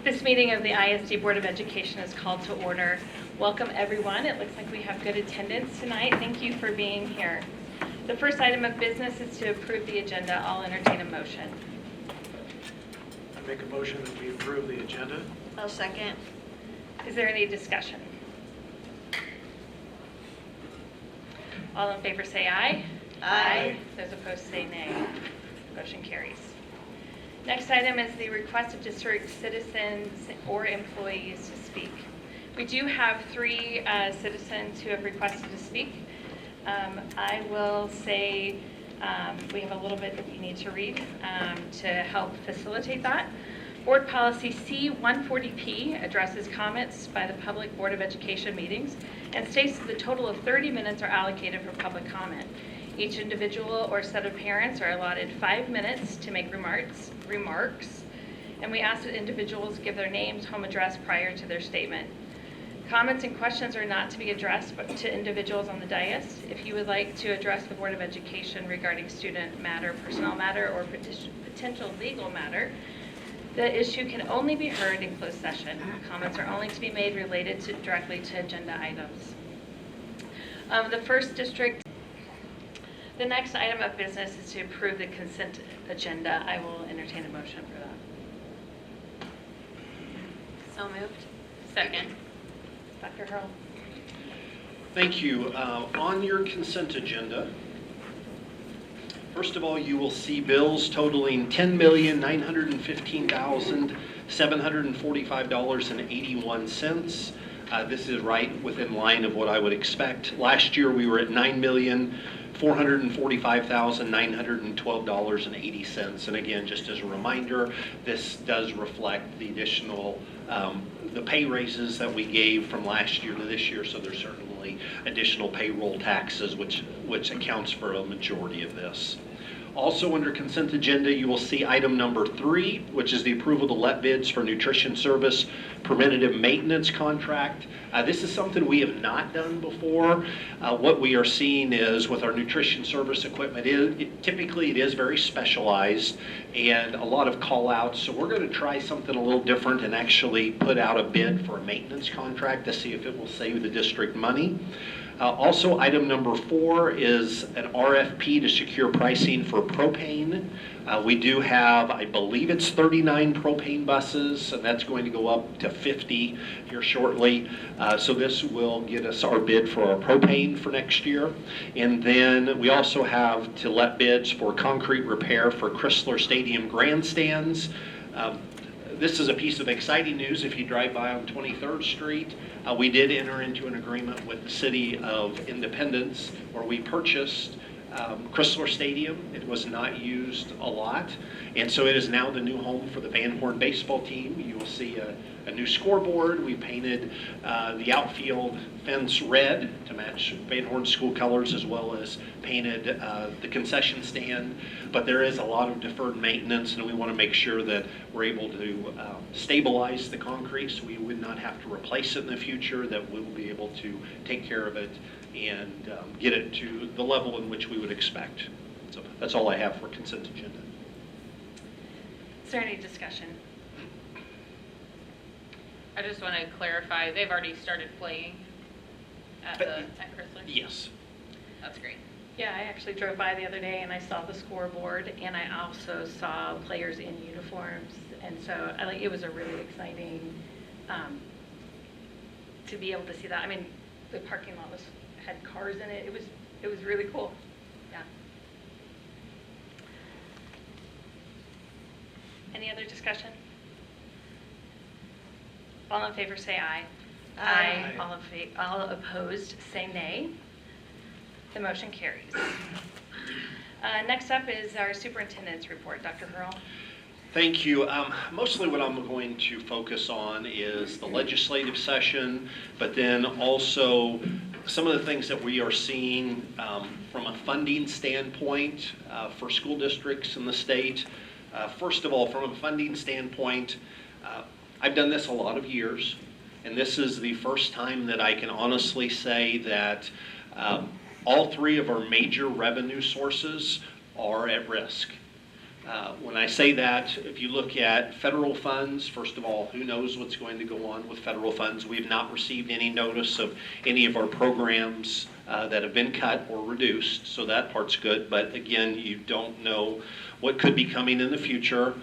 This meeting of the ISD Board of Education is called to order. Welcome, everyone. It looks like we have good attendance tonight. Thank you for being here. The first item of business is to approve the agenda. I'll entertain a motion. I make a motion that we approve the agenda. I'll second. Is there any discussion? All in favor say aye. Aye. Those opposed say nay. Motion carries. Next item is the request of district citizens or employees to speak. We do have three citizens who have requested to speak. I will say we have a little bit that you need to read to help facilitate that. Board Policy C-140P addresses comments by the Public Board of Education meetings and states that the total of 30 minutes are allocated for public comment. Each individual or set of parents are allotted 5 minutes to make remarks, and we ask that individuals give their names, home address prior to their statement. Comments and questions are not to be addressed to individuals on the dais. If you would like to address the Board of Education regarding student matter, personnel matter, or potential legal matter, the issue can only be heard in closed session. Comments are only to be made related directly to agenda items. The next item of business is to approve the consent agenda. I will entertain a motion for that. So moved. Second. Dr. Hurl. Thank you. On your consent agenda, first of all, you will see bills totaling $10,915,745.81. This is right within line of what I would expect. Last year, we were at $9,445,912.80. And again, just as a reminder, this does reflect the additional the pay raises that we gave from last year to this year, so there's certainly additional payroll taxes, which accounts for a majority of this. Also under consent agenda, you will see item number 3, which is the approval to let bids for nutrition service preventative maintenance contract. This is something we have not done before. What we are seeing is with our nutrition service equipment, typically it is very specialized and a lot of call outs. So we're going to try something a little different and actually put out a bid for a maintenance contract to see if it will save the district money. Also, item number 4 is an RFP to secure pricing for propane. We do have, I believe it's 39 propane buses, and that's going to go up to 50 here shortly. So this will get us our bid for our propane for next year. And then we also have to let bids for concrete repair for Chrysler Stadium grandstands. This is a piece of exciting news if you drive by on 23rd Street. We did enter into an agreement with the City of Independence where we purchased Chrysler Stadium. It was not used a lot, and so it is now the new home for the Van Horn baseball team. You will see a new scoreboard. We painted the outfield fence red to match Van Horn school colors, as well as painted the concession stand. But there is a lot of deferred maintenance, and we want to make sure that we're able to stabilize the concrete so we would not have to replace it in the future, that we'll be able to take care of it and get it to the level in which we would expect. So that's all I have for consent agenda. Is there any discussion? I just want to clarify, they've already started playing at Chrysler? Yes. That's great. Yeah, I actually drove by the other day and I saw the scoreboard, and I also saw players in uniforms, and so it was a really exciting to be able to see that. I mean, the parking lot had cars in it. It was really cool. Yeah. Any other discussion? All in favor say aye. Aye. All opposed say nay. The motion carries. Next up is our superintendent's report. Dr. Hurl. Thank you. Mostly what I'm going to focus on is the legislative session, but then also some of the things that we are seeing from a funding standpoint for school districts in the state. First of all, from a funding standpoint, I've done this a lot of years, and this is the first time that I can honestly say that all 3 of our major revenue sources are at risk. When I say that, if you look at federal funds, first of all, who knows what's going to go on with federal funds? We have not received any notice of any of our programs that have been cut or reduced, so that part's good. But again, you don't know what could be coming in the future.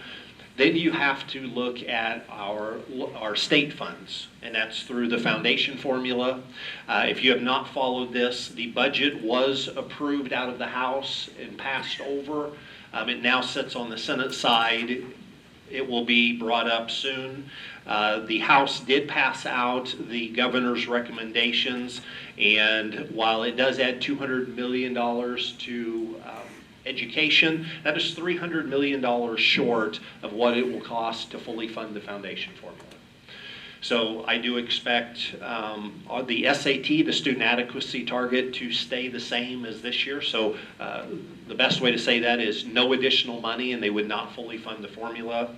Then you have to look at our state funds, and that's through the foundation formula. If you have not followed this, the budget was approved out of the House and passed over. It now sits on the Senate side. It will be brought up soon. The House did pass out the governor's recommendations, and while it does add $200 million to education, that is $300 million short of what it will cost to fully fund the foundation formula. So I do expect the SAT, the student adequacy target, to stay the same as this year. So the best way to say that is no additional money, and they would not fully fund the formula.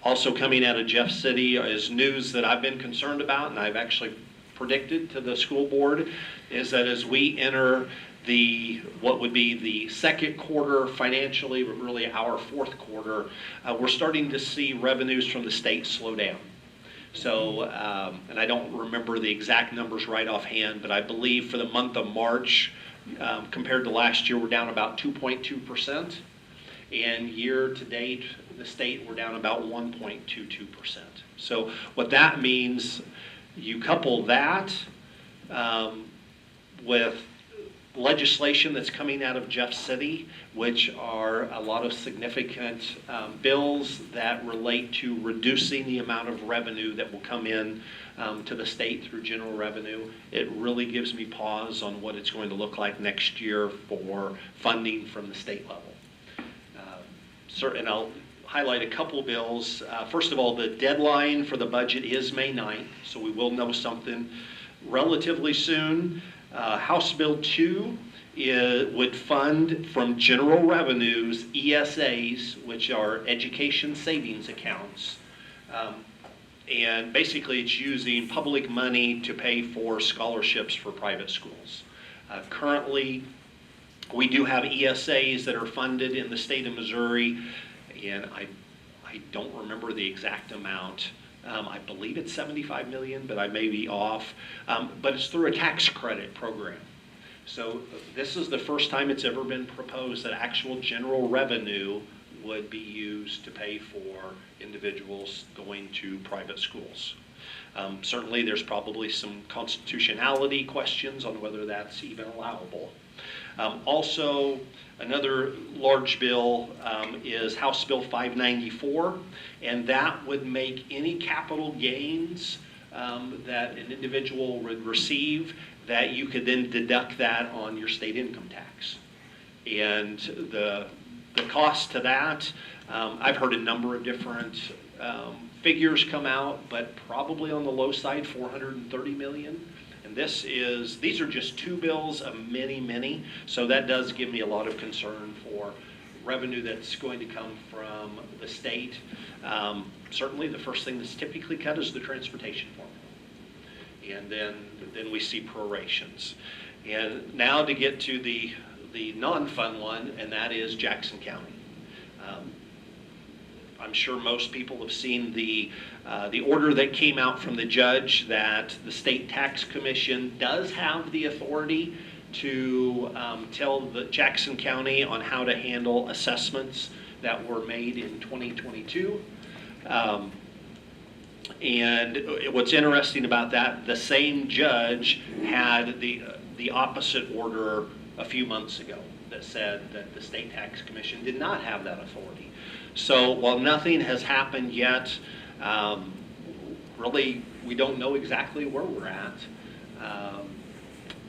Also coming out of Jeff City is news that I've been concerned about, and I've actually predicted to the school board, is that as we enter what would be the second quarter financially, but really our fourth quarter, we're starting to see revenues from the state slow down. So, and I don't remember the exact numbers right offhand, but I believe for the month of March, compared to last year, we're down about 2.2%. And year to date, the state, we're down about 1.22%. So what that means, you couple that with legislation that's coming out of Jeff City, which are a lot of significant bills that relate to reducing the amount of revenue that will come in to the state through general revenue. It really gives me pause on what it's going to look like next year for funding from the state level. And I'll highlight a couple bills. First of all, the deadline for the budget is May 9th, so we will know something relatively soon. House Bill 2 would fund from general revenues ESAs, which are education savings accounts. And basically it's using public money to pay for scholarships for private schools. Currently, we do have ESAs that are funded in the state of Missouri, and I don't remember the exact amount. I believe it's 75 million, but I may be off. But it's through a tax credit program. So this is the first time it's ever been proposed that actual general revenue would be used to pay for individuals going to private schools. Certainly there's probably some constitutionality questions on whether that's even allowable. Also, another large bill is House Bill 594, and that would make any capital gains that an individual would receive, that you could then deduct that on your state income tax. And the cost to that, I've heard a number of different figures come out, but probably on the low side, 430 million. And these are just two bills of many, many. So that does give me a lot of concern for revenue that's going to come from the state. Certainly the first thing that's typically cut is the transportation formula. And then we see prorations. And now to get to the non-fun one, and that is Jackson County. I'm sure most people have seen the order that came out from the judge that the State Tax Commission does have the authority to tell the Jackson County on how to handle assessments that were made in 2022. And what's interesting about that, the same judge had the opposite order a few months ago that said that the State Tax Commission did not have that authority. So while nothing has happened yet, really we don't know exactly where we're at.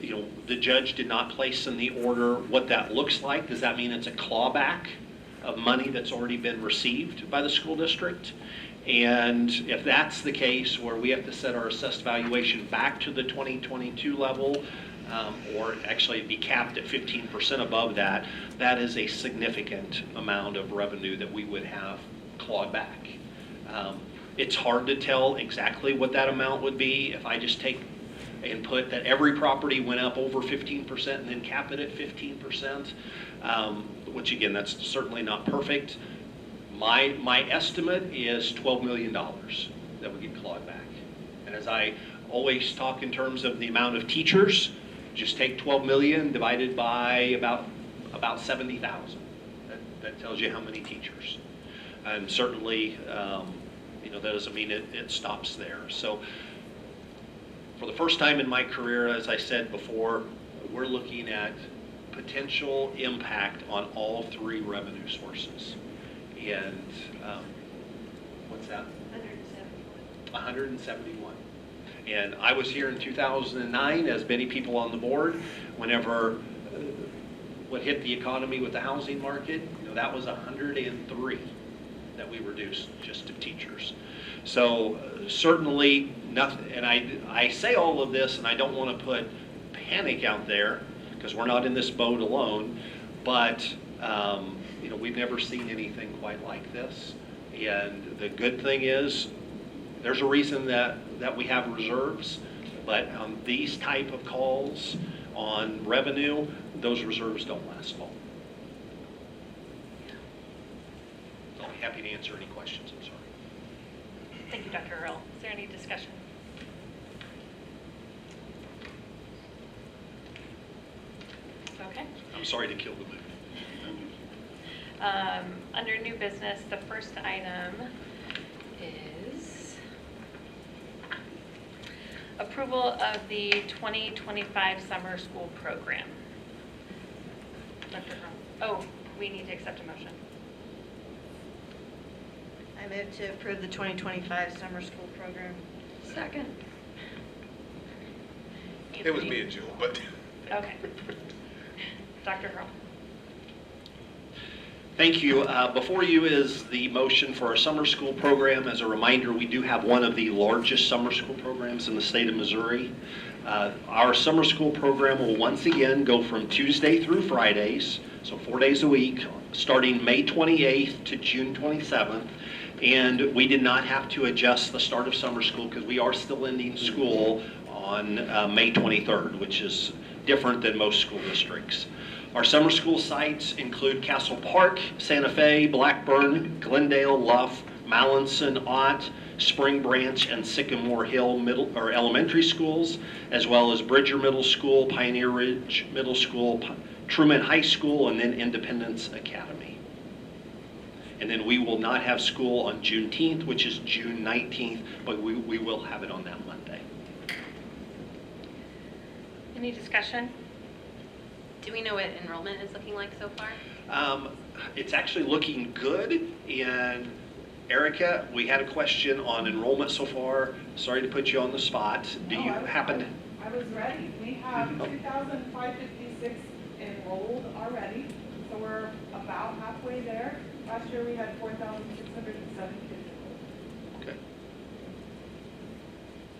The judge did not place in the order what that looks like. Does that mean it's a clawback of money that's already been received by the school district? And if that's the case, where we have to set our assessed valuation back to the 2022 level, or actually be capped at 15% above that, that is a significant amount of revenue that we would have clawed back. It's hard to tell exactly what that amount would be. If I just take and put that every property went up over 15% and then cap it at 15%, which again, that's certainly not perfect. My estimate is $12 million that would get clawed back. And as I always talk in terms of the amount of teachers, just take 12 million divided by about 70,000. That tells you how many teachers. And certainly, that doesn't mean it stops there. So for the first time in my career, as I said before, we're looking at potential impact on all three revenue sources. And what's that? 171. And I was here in 2009, as many people on the board, whenever what hit the economy with the housing market, that was 103 that we reduced just to teachers. So certainly nothing, and I say all of this, and I don't want to put panic out there, because we're not in this boat alone, but we've never seen anything quite like this. And the good thing is, there's a reason that we have reserves, but on these type of calls on revenue, those reserves don't last long. I'll be happy to answer any questions, I'm sorry. Thank you, Dr. Earl. Is there any discussion? Okay. I'm sorry to kill the mood. Under new business, the first item is approval of the 2025 summer school program. Dr. Earl. Oh, we need to accept a motion. I move to approve the 2025 summer school program. Second. It was me and Jewel, but. Okay. Dr. Earl. Thank you. Before you is the motion for our summer school program. As a reminder, we do have one of the largest summer school programs in the state of Missouri. Our summer school program will once again go from Tuesday through Fridays, so 4 days a week, starting May 28th to June 27th. And we did not have to adjust the start of summer school because we are still ending school on May 23rd, which is different than most school districts. Our summer school sites include Castle Park, Santa Fe, Blackburn, Glendale, Luff, Mallinson, Ott, Spring Branch, and Sycamore Hill elementary schools, as well as Bridger Middle School, Pioneer Ridge Middle School, Truman High School, and then Independence Academy. And then we will not have school on Juneteenth, which is June 19th, but we will have it on that Monday. Any discussion? Do we know what enrollment is looking like so far? It's actually looking good. And Erica, we had a question on enrollment so far. Sorry to put you on the spot. Do you happen to? I was ready. We have 2,556 enrolled already, so we're about halfway there. Last year we had 4,607 kids enrolled. Okay.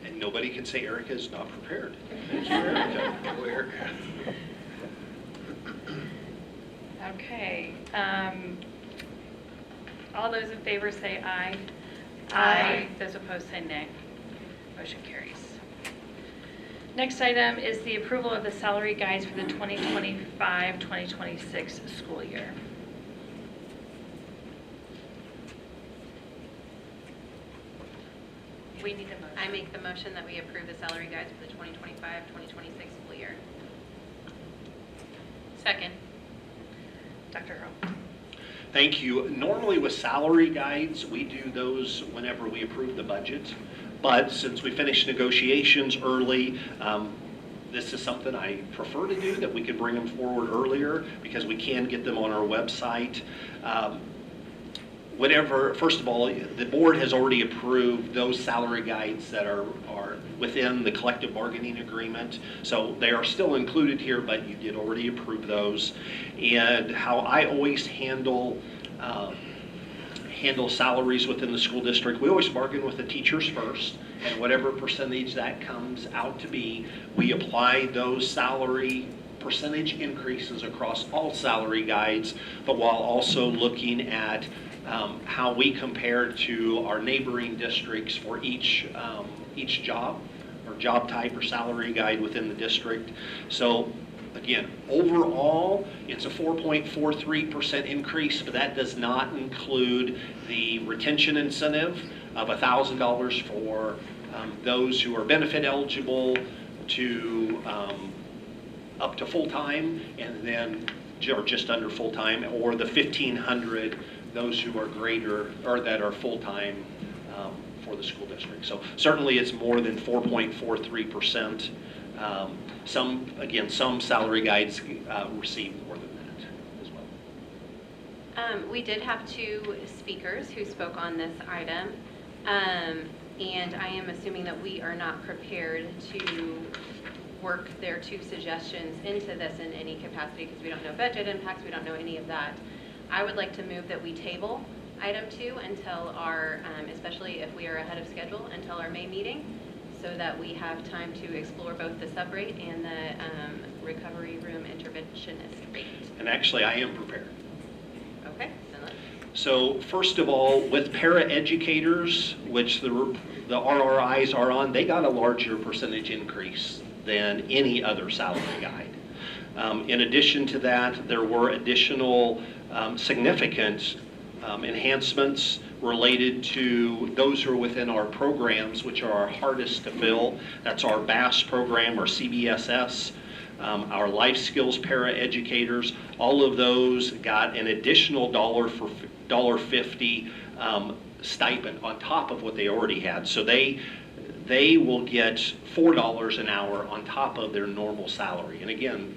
And nobody can say Erica is not prepared. Thank you, Erica. Go, Erica. Okay. All those in favor say aye. Aye. Those opposed say nay. Motion carries. Next item is the approval of the salary guides for the 2025-2026 school year. We need a motion. I make the motion that we approve the salary guides for the 2025-2026 school year. Second. Dr. Earl. Thank you. Normally with salary guides, we do those whenever we approve the budget. But since we finished negotiations early, this is something I prefer to do, that we could bring them forward earlier because we can get them on our website. First of all, the board has already approved those salary guides that are within the collective bargaining agreement. So they are still included here, but you did already approve those. And how I always handle salaries within the school district, we always bargain with the teachers first, and whatever percentage that comes out to be, we apply those salary percentage increases across all salary guides, but while also looking at how we compare to our neighboring districts for each job or job type or salary guide within the district. So again, overall, it's a 4.43% increase, but that does not include the retention incentive of $1,000 for those who are benefit eligible to up to full-time, and then or just under full-time, or the 1,500 those who are greater or that are full-time for the school district. So certainly it's more than 4.43%. Some salary guides receive more than that as well. We did have 2 speakers who spoke on this item, and I am assuming that we are not prepared to work their 2 suggestions into this in any capacity because we don't know budget impacts, we don't know any of that. I would like to move that we table item 2 until our, especially if we are ahead of schedule, until our May meeting, so that we have time to explore both the sub-rate and the recovery room interventionist rate. And actually, I am prepared. Okay, then let's. So first of all, with paraeducators, which the RRIs are on, they got a larger percentage increase than any other salary guide. In addition to that, there were additional significant enhancements related to those who are within our programs, which are our hardest to fill. That's our BASS program or CBSS, our life skills paraeducators. All of those got an additional $1.50 stipend on top of what they already had. So they will get $4 an hour on top of their normal salary. And again,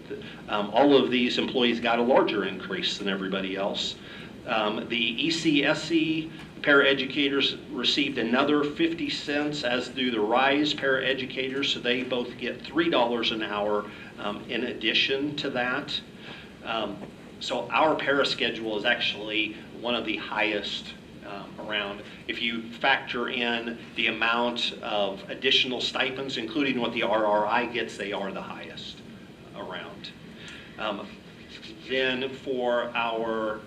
all of these employees got a larger increase than everybody else. The ECSE paraeducators received another 50 cents, as do the RISE paraeducators, so they both get $3 an hour in addition to that. So our para schedule is actually one of the highest around. If you factor in the amount of additional stipends, including what the RRI gets, they are the highest around. Then for our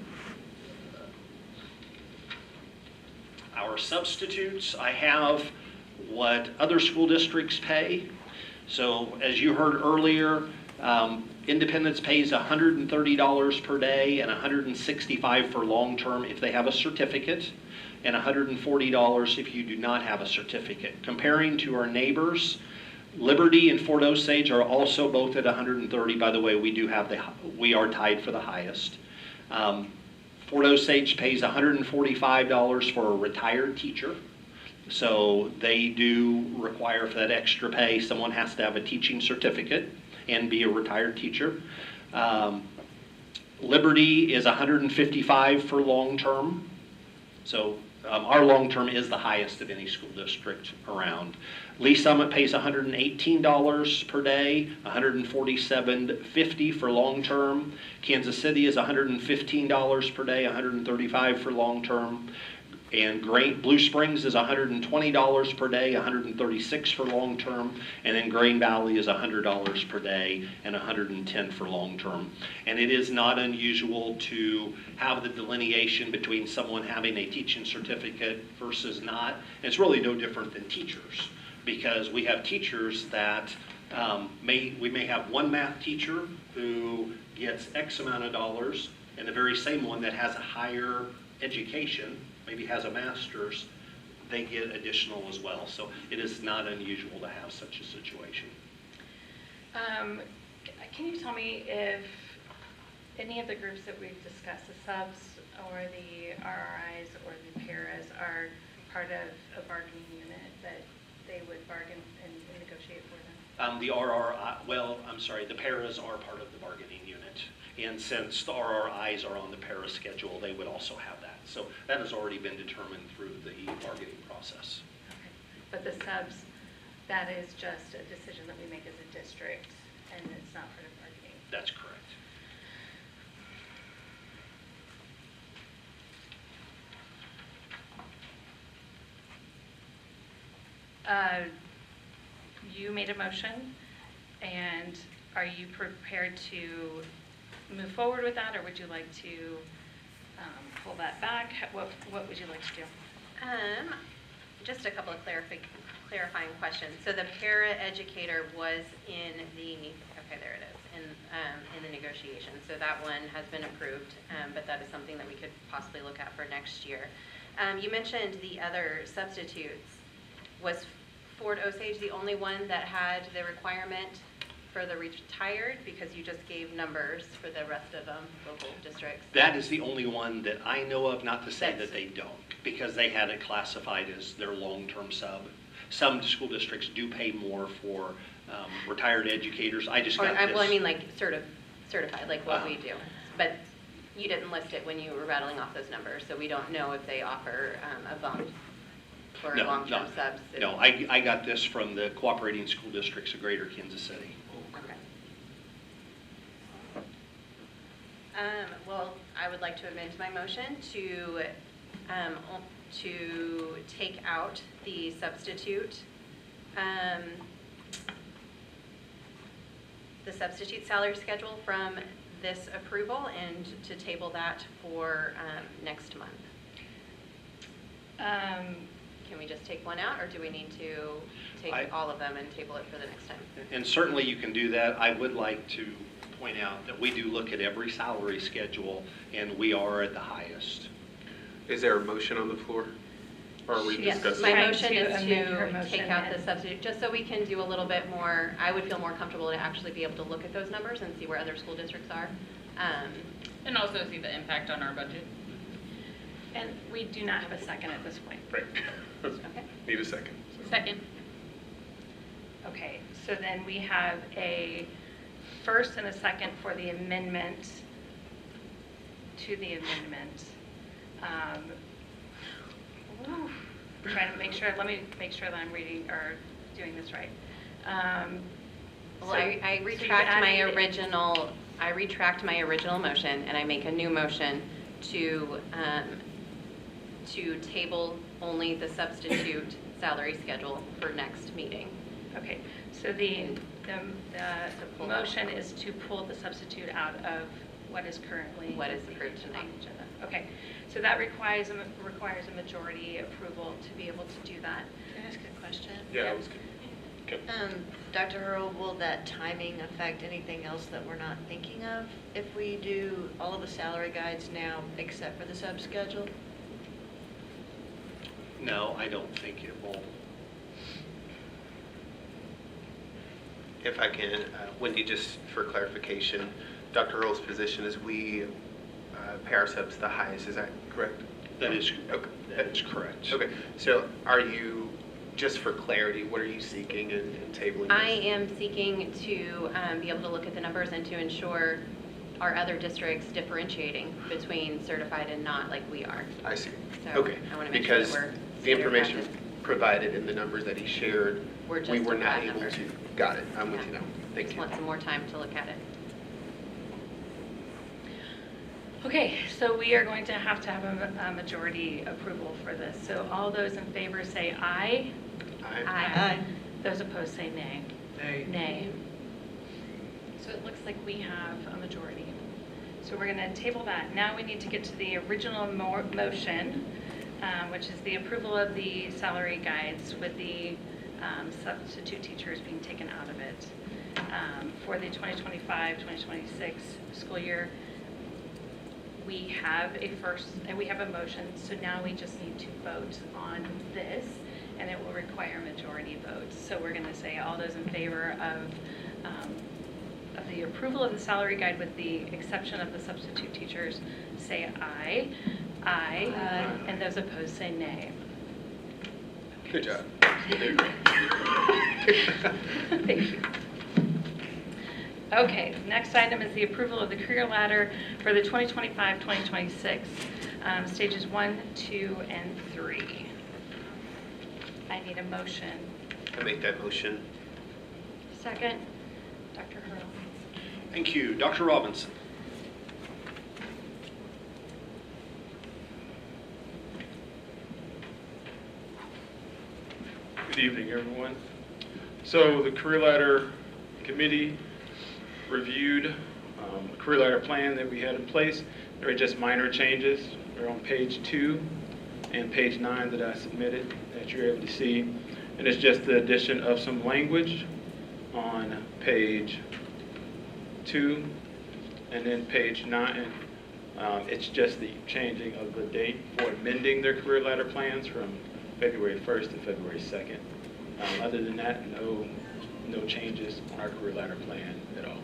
substitutes, I have what other school districts pay. So as you heard earlier, Independence pays $130 per day and $165 for long-term if they have a certificate, and $140 if you do not have a certificate. Comparing to our neighbors, Liberty and Fort Osage are also both at $130. By the way, we are tied for the highest. Fort Osage pays $145 for a retired teacher. So they do require, for that extra pay, someone has to have a teaching certificate and be a retired teacher. Liberty is $155 for long-term. So our long-term is the highest of any school district around. Lee Summit pays $118 per day, $147.50 for long-term. Kansas City is $115 per day, $135 for long-term. And Blue Springs is $120 per day, $136 for long-term. And then Green Valley is $100 per day and $110 for long-term. And it is not unusual to have the delineation between someone having a teaching certificate versus not. And it's really no different than teachers, because we have teachers that we may have one math teacher who gets X amount of dollars, and the very same one that has a higher education, maybe has a master's, they get additional as well. So it is not unusual to have such a situation. Can you tell me if any of the groups that we've discussed, the subs or the RRIs or the paras, are part of a bargaining unit that they would bargain and negotiate for them? The RRI, the paras are part of the bargaining unit. And since the RRIs are on the para schedule, they would also have that. So that has already been determined through the bargaining process. Okay. But the subs, that is just a decision that we make as a district, and it's not part of bargaining. That's correct. You made a motion, and are you prepared to move forward with that, or would you like to pull that back? What would you like to do? Just a couple of clarifying questions. So the para-educator was in the, okay, there it is, in the negotiation. So that one has been approved, but that is something that we could possibly look at for next year. You mentioned the other substitutes. Was Fort Osage the only one that had the requirement for the retired? Because you just gave numbers for the rest of them, local districts. That is the only one that I know of, not to say That's- that they don't, because they had it classified as their long-term sub. Some school districts do pay more for retired educators. I just Or, got this. well, I mean, like certified, like what we Uh-huh. do. But you didn't list it when you were rattling off those numbers, so we don't know if they offer a bump for No, long-term no. subs. No, I got this from the cooperating school districts of Greater Kansas City. Okay. Well, I would like to amend my motion to take out the substitute, salary schedule from this approval and to table that for next month. Can we just take one out, or do we need to take all of them and table it for the next time? And certainly you can do that. I would like to point out that we do look at every salary schedule, and we are at the highest. Is there a motion on the floor? Or are we Yes, discussing? my Trying motion to is amend her to motion take out the and- substitute, just so we can do a little bit more, I would feel more comfortable to actually be able to look at those numbers and see where other school districts are. And also see the impact on our budget. And we do not have a second at this point. Right. Okay. Need a second. so. Second. Okay, so then we have a first and a second for the amendment to the amendment. Trying to make sure, let me make sure that I'm reading or doing this right. Well, So- I so you retract my added- original motion, and I make a new motion to table only the substitute salary schedule for next meeting. Okay, so the pull that motion one. is to pull the substitute out of what is currently. What is approved tonight. on the agenda. Okay, so that requires a majority approval to be able to do that. Can I ask a question? Yeah, that was good. Okay. Dr. Hurl, will that timing affect anything else that we're not thinking of if we do all of the salary guides now except for the sub-schedule? No, I don't think it will. If I can, Wendy, just for clarification, Dr. Earl's position is we pay our subs the highest, is that correct? That is, Okay. that is correct. Okay, so are you, just for clarity, what are you seeking in tabling this? I am seeking to be able to look at the numbers and to ensure our other districts differentiating between certified and not like we are. I see. So Okay, I wanna make sure that because we're the standard information practice. provided in the numbers that he shared, We're just we were a not flat able number. to. Got it, I'm with Yeah. you now. Thank Just you. want some more time to look at it. Okay, so we are going to have a majority approval for this. So all those in favor say aye. Aye. Those opposed say nay. Nay. Nay. So it looks like we have a majority. So we're going to table that. Now we need to get to the original motion, which is the approval of the salary guides with the substitute teachers being taken out of it for the 2025-2026 school year. We have a first, and we have a motion, so now we just need to vote on this, and it will require majority votes. So we're going to say all those in favor of the approval of the salary guide with the exception of the substitute teachers, say aye. Aye. Aye. And those opposed say nay. Good job. Thank you. Okay, next item is the approval of the career ladder for the 2025-2026, stages 1, 2, and 3. I need a motion. I make that motion. Second, Dr. Hurl. Thank you. Dr. Robinson. Good evening, everyone. So the Career Ladder Committee reviewed the Career Ladder plan that we had in place. There were just minor changes. They're on page 2 and page 9 that I submitted that that you're able to see. And it's just the addition of some language on page 2 and then page 9. It's just the changing of the date for amending their career ladder plans from February 1st to February 2nd. Other than that, no changes on our career ladder plan at all.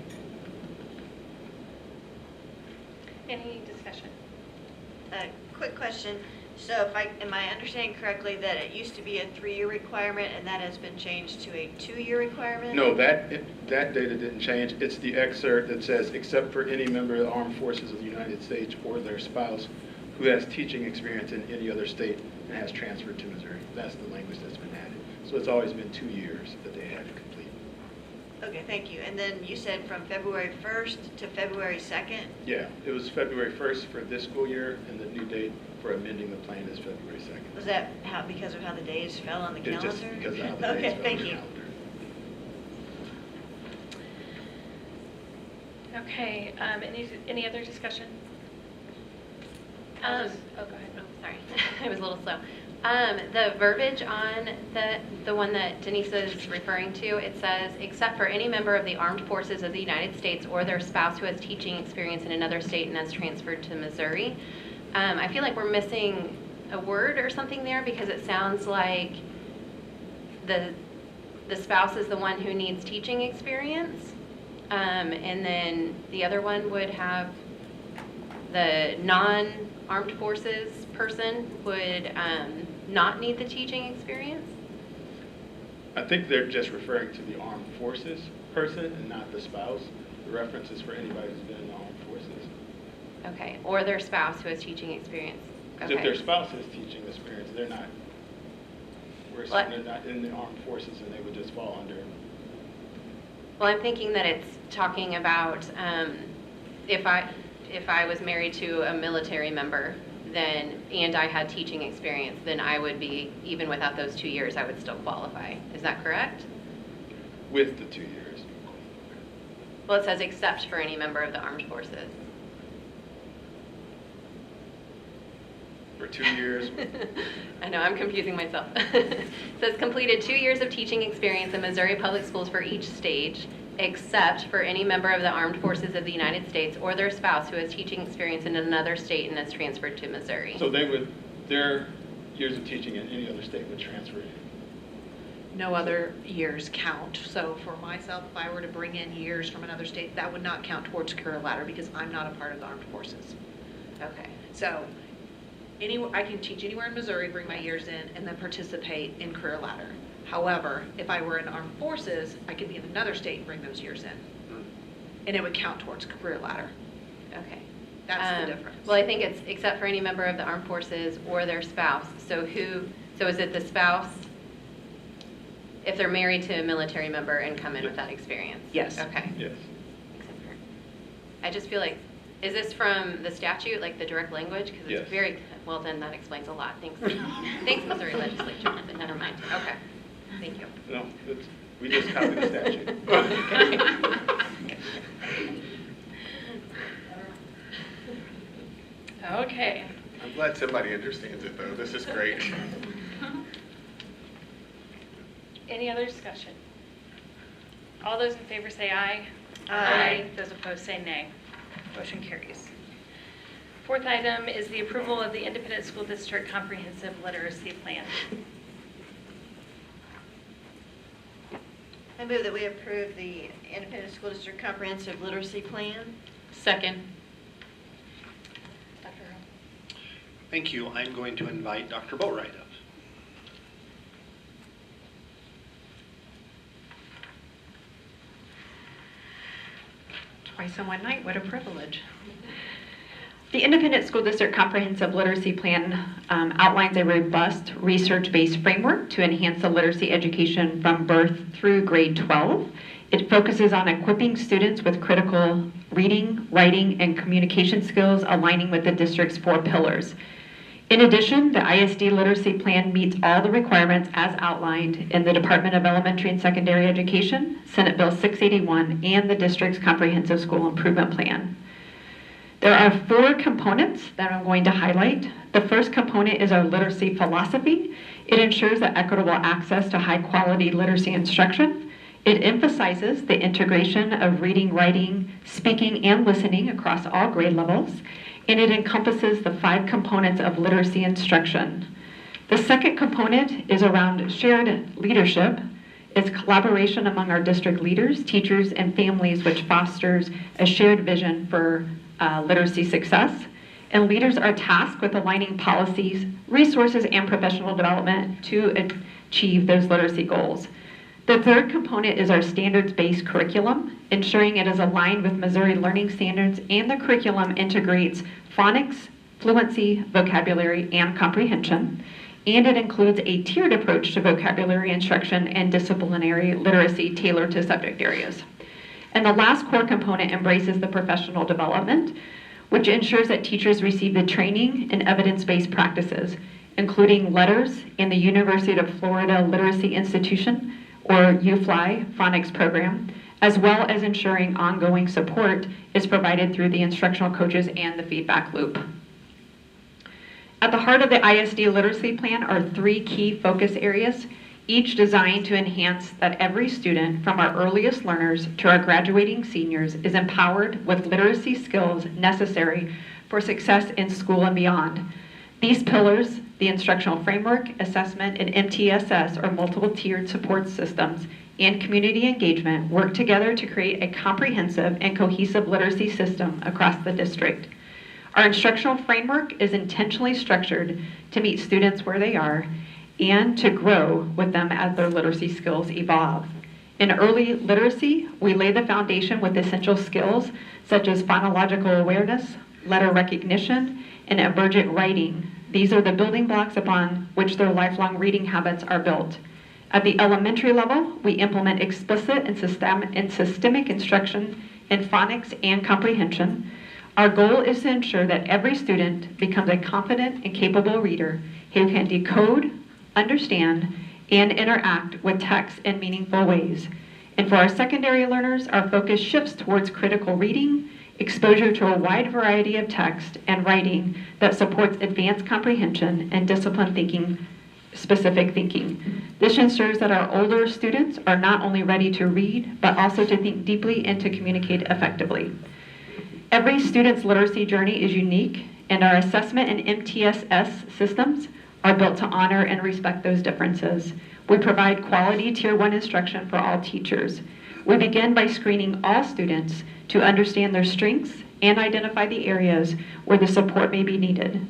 Any discussion? Quick question. So am I understanding correctly that it used to be a 3-year requirement and that has been changed to a 2-year requirement? No, that data didn't change. It's the excerpt that says, except for any member of the Armed Forces of the United States or their spouse who has teaching experience in any other state and has transferred to Missouri. That's the language that's been added. So it's always been 2 years that they had to complete. Okay, thank you. And then you said from February 1st to February 2nd? Yeah, it was February 1st for this school year, and the new date for amending the plan is February 2nd. Was that because of how the days fell on the It's calendar? just because of how the dates Okay, fell thank on the you. calendar. Okay, any other discussion? Oh, go ahead. Oh, sorry. I was a little slow. The verbiage on the one that Denise is referring to, it says, except for any member of the Armed Forces of the United States or their spouse who has teaching experience in another state and has transferred to Missouri. I feel like we're missing a word or something there because it sounds like the spouse is the one who needs teaching experience. And then the other one would have the non-armed forces person would not need the teaching experience? I think they're just referring to the armed forces person and not the spouse. The reference is for anybody who's been in the armed forces. Okay, or their spouse who has teaching experience. Because Okay. if their spouse has teaching experience, they're not, we're saying they're not in the armed forces and they would just fall under. Well, I'm thinking that it's talking about if I was married to a military member, then and I had teaching experience, then I would be, even without those 2 years, I would still qualify. Is that correct? With the 2 years. Well, it says except for any member of the armed forces. For 2 years, I know, I'm confusing myself. It says completed 2 years of teaching experience in Missouri Public Schools for each stage, except for any member of the Armed Forces of the United States or their spouse who has teaching experience in another state and has transferred to Missouri. so their years of teaching in any other state would transfer in. No other years count. So for myself, if I were to bring in years from another state, that would not count towards career ladder because I'm not a part of the armed forces. Okay. So I can teach anywhere in Missouri, bring my years in, and then participate in career ladder. However, if I were in armed forces, I could be in another state and bring those years in. And it would count towards career ladder. Okay. That's the difference. Well, I think it's except for any member of the armed forces or their spouse. So is it the spouse if they're married to a military member and come in with that experience? Yes. Okay. Yes. Except for, I just feel like, is this from the statute, like the direct language? Because it's Yes. very, well then that explains a lot. Thanks. Thanks, Missouri Legislature. But never mind. Okay. Thank you. No, we just copied the statute. Okay. I'm glad somebody understands it, though. This is great. Any other discussion? All those in favor say aye. Aye. Those opposed say nay. Motion carries. Fourth item is the approval of the Independent School District Comprehensive Literacy Plan. I move that we approve the Independent School District Comprehensive Literacy Plan. Second. Dr. Earl. Thank you. I'm going to invite Dr. Boatwright up. Twice in one night, what a privilege. The Independent School District Comprehensive Literacy Plan outlines a robust research-based framework to enhance the literacy education from birth through grade 12. It focuses on equipping students with critical reading, writing, and communication skills aligning with the district's 4 pillars. In addition, the ISD Literacy Plan meets all the requirements as outlined in the Department of Elementary and Secondary Education, Senate Bill 681, and the district's Comprehensive School Improvement Plan. There are 4 components that I'm going to highlight. The first component is our literacy philosophy. It ensures that equitable access to high-quality literacy instruction. It emphasizes the integration of reading, writing, speaking, and listening across all grade levels, and it encompasses the 5 components of literacy instruction. The second component is around shared leadership. It's collaboration among our district leaders, teachers, and families, which fosters a shared vision for literacy success. And leaders are tasked with aligning policies, resources, and professional development to achieve those literacy goals. The third component is our standards-based curriculum, ensuring it is aligned with Missouri learning standards, and the curriculum integrates phonics, fluency, vocabulary, and comprehension. And it includes a tiered approach to vocabulary instruction and disciplinary literacy tailored to subject areas. And the last core component embraces the professional development, which ensures that teachers receive the training and evidence-based practices, including letters in the University of Florida Literacy Institution, or UFLI phonics program, as well as ensuring ongoing support is provided through the instructional coaches and the feedback loop. At the heart of the ISD literacy plan are 3 key focus areas, each designed to enhance that every student, from our earliest learners to our graduating seniors, is empowered with literacy skills necessary for success in school and beyond. These pillars, the instructional framework, assessment, and MTSS, or multiple tiered support systems, and community engagement, work together to create a comprehensive and cohesive literacy system across the district. Our instructional framework is intentionally structured to meet students where they are and to grow with them as their literacy skills evolve. In early literacy, we lay the foundation with essential skills such as phonological awareness, letter recognition, and emergent writing. These are the building blocks upon which their lifelong reading habits are built. At the elementary level, we implement explicit and systemic instruction in phonics and comprehension. Our goal is to ensure that every student becomes a confident and capable reader who can decode, understand, and interact with text in meaningful ways. And for our secondary learners, our focus shifts towards critical reading, exposure to a wide variety of text and writing that supports advanced comprehension and disciplined thinking, specific thinking. This ensures that our older students are not only ready to read, but also to think deeply and to communicate effectively. Every student's literacy journey is unique, and our assessment and MTSS systems are built to honor and respect those differences. We provide quality Tier 1 instruction for all teachers. We begin by screening all students to understand their strengths and identify the areas where the support may be needed.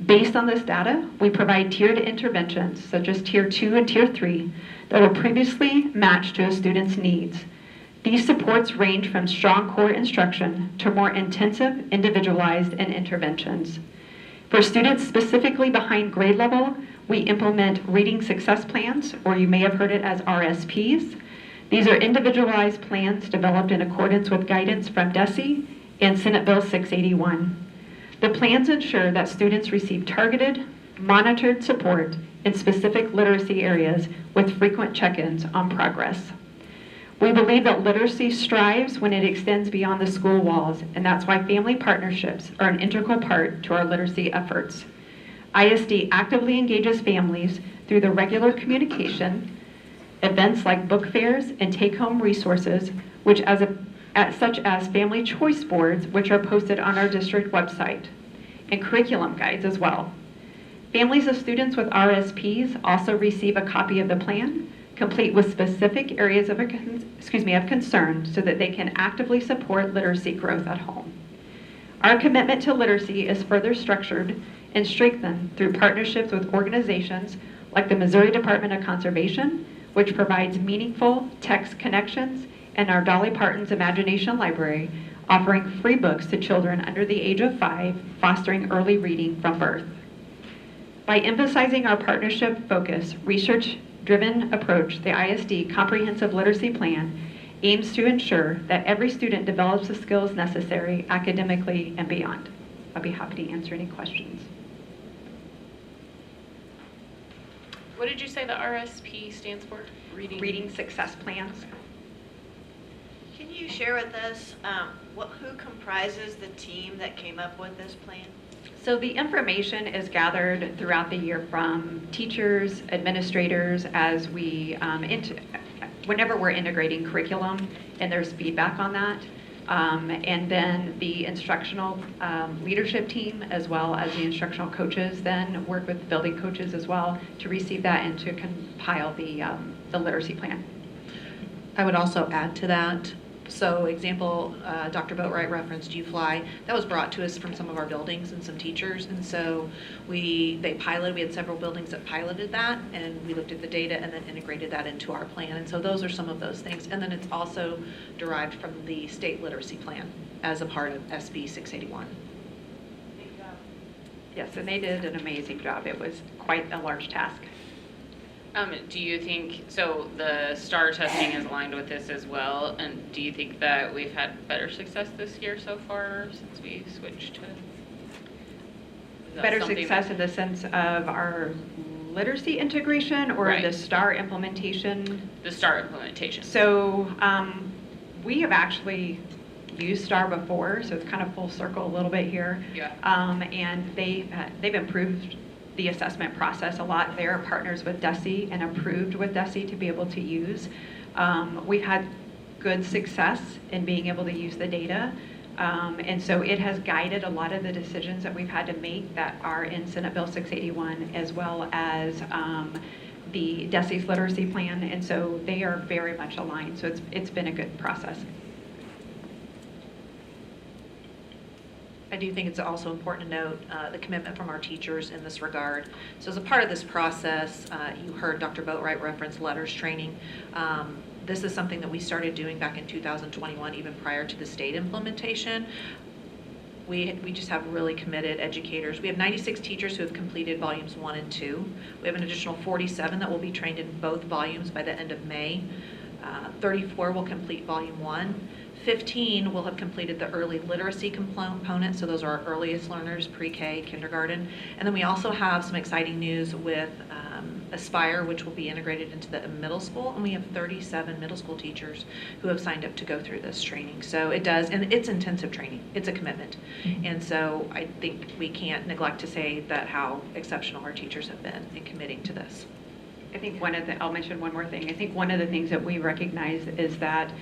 Based on this data, we provide tiered interventions, such as Tier 2 and Tier 3, that are previously matched to a student's needs. These supports range from strong core instruction to more intensive, individualized, and interventions. For students specifically behind grade level, we implement reading success plans, or you may have heard it as RSPs. These are individualized plans developed in accordance with guidance from DESE and Senate Bill 681. The plans ensure that students receive targeted, monitored support in specific literacy areas with frequent check-ins on progress. We believe that literacy strives when it extends beyond the school walls, and that's why family partnerships are an integral part to our literacy efforts. ISD actively engages families through the regular communication, events like book fairs and take-home resources, which such as family choice boards, which are posted on our district website, and curriculum guides as well. Families of students with RSPs also receive a copy of the plan, complete with specific areas of concern so that they can actively support literacy growth at home. Our commitment to literacy is further structured and strengthened through partnerships with organizations like the Missouri Department of Conservation, which provides meaningful text connections, and our Dolly Parton's Imagination Library, offering free books to children under the age of 5, fostering early reading from birth. By emphasizing our partnership focus, research-driven approach, the ISD Comprehensive Literacy Plan aims to ensure that every student develops the skills necessary academically and beyond. I'll be happy to answer any questions. What did you say the RSP stands for? Reading success plans. Can you share with us who comprises the team that came up with this plan? So the information is gathered throughout the year from teachers, administrators, as we, whenever we're integrating curriculum, and there's feedback on that. And then the instructional leadership team, as well as the instructional coaches, then work with building coaches as well to receive that and to compile the literacy plan. I would also add to that, so example, Dr. Boatwright referenced UFly. That was brought to us from some of our buildings and some teachers, and so we had several buildings that piloted that, and we looked at the data and then integrated that into our plan. And so those are some of those things. And then it's also derived from the state literacy plan as a part of SB 681. Yes, and they did an amazing job. It was quite a large task. Do you think, so the STAR testing is aligned with this as well, and do you think that we've had better success this year so far since we switched to? is that Better something success that- in the sense of our literacy integration or Right. the STAR implementation? The STAR implementation. So we have actually used STAR before, so it's kind of full circle a little bit here. Yeah. And they've improved the assessment process a lot. They're partners with DESE and approved with DESE to be able to use. We've had good success in being able to use the data. And so it has guided a lot of the decisions that we've had to make that are in Senate Bill 681, as well as the DESE's literacy plan. And so they are very much aligned. So it's been a good process. I do think it's also important to note the commitment from our teachers in this regard. So as a part of this process, you heard Dr. Boatwright reference letters training. This is something that we started doing back in 2021, even prior to the state implementation. We just have really committed educators. We have 96 teachers who have completed volumes 1 and 2. We have an additional 47 that will be trained in both volumes by the end of May. 34 will complete volume 1. 15 will have completed the early literacy component, so those are our earliest learners, pre-K, kindergarten. And then we also have some exciting news with Aspire, which will be integrated into the middle school, and we have 37 middle school teachers who have signed up to go through this training. So it does, and it's intensive training, it's a commitment. And so I think we can't neglect to say that how exceptional our teachers have been in committing to this. I think I'll mention one more thing. I think one of the things that we recognize is that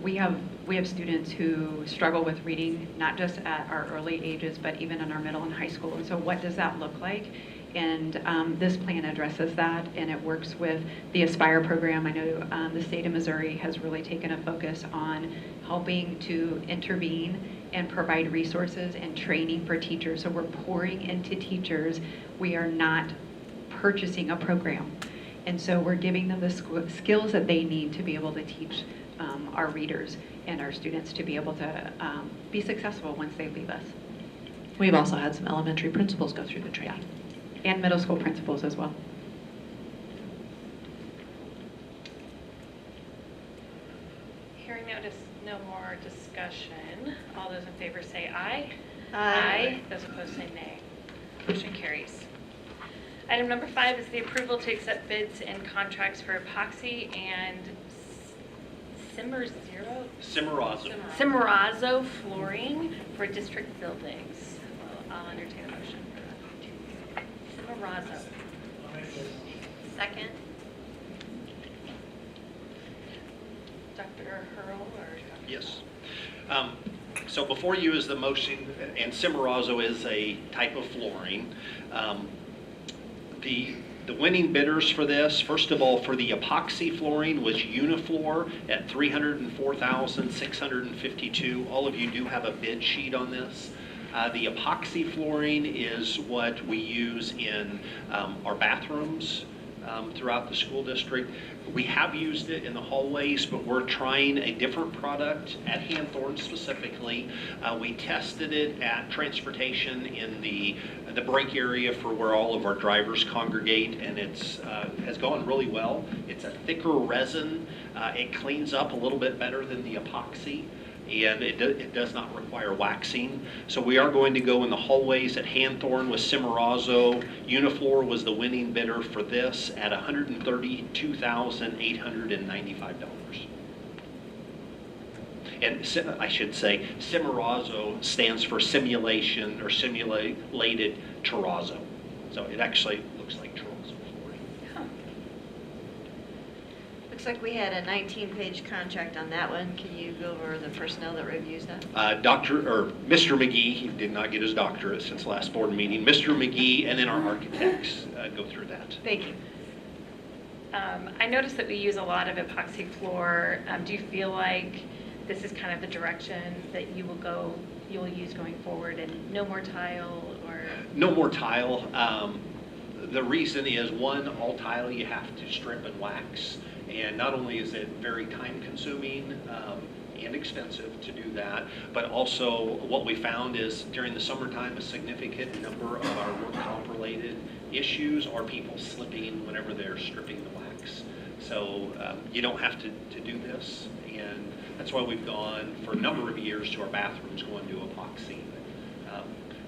we have students who struggle with reading, not just at our early ages, but even in our middle and high school. And so what does that look like? And this plan addresses that, and it works with the Aspire program. I know the state of Missouri has really taken a focus on helping to intervene and provide resources and training for teachers. So we're pouring into teachers. We are not purchasing a program. And so we're giving them the skills that they need to be able to teach our readers and our students to be able to be successful once they leave us. We've also had some elementary principals go through the training. And middle school principals as well. Hearing no more discussion, all those in favor say aye. Aye. Those opposed say nay. Motion carries. Item number 5 is the approval to accept bids and contracts for epoxy and Cimarazzo flooring for district buildings. Well, I'll entertain a motion for that. Cimarazzo. Second? Dr. Hurl or Dr. Yes. So before you is the motion, and Cimarazzo is a type of flooring. The winning bidders for this, first of all, for the epoxy flooring was Unifloor at $304,652. All of you do have a bid sheet on this. The epoxy flooring is what we use in our bathrooms throughout the school district. We have used it in the hallways, but we're trying a different product at Hanthorne specifically. We tested it at transportation in the break area for where all of our drivers congregate, and it's has gone really well. It's a thicker resin. It cleans up a little bit better than the epoxy, and it does not require waxing. So we are going to go in the hallways at Hanthorne with Cimarazzo. Unifloor was the winning bidder for this at $132,895. And I should say, Cimarazzo stands for simulation or simulated terrazzo. So it actually looks like terrazzo flooring. Looks like we had a 19-page contract on that one. Can you go over the personnel that reviews that? Mr. McGee, he did not get his doctorate since last board meeting. Mr. McGee and then our architects go through that. Thank you. I noticed that we use a lot of epoxy floor. Do you feel like this is kind of the direction that you will use going forward, and no more tile or? No more tile. The reason is, one, all tile you have to strip and wax. And not only is it very time consuming and expensive to do that, but also what we found is during the summertime, a significant number of our work comp related issues are people slipping whenever they're stripping the wax. So you don't have to do this, and that's why we've gone for a number of years to our bathrooms going to epoxy.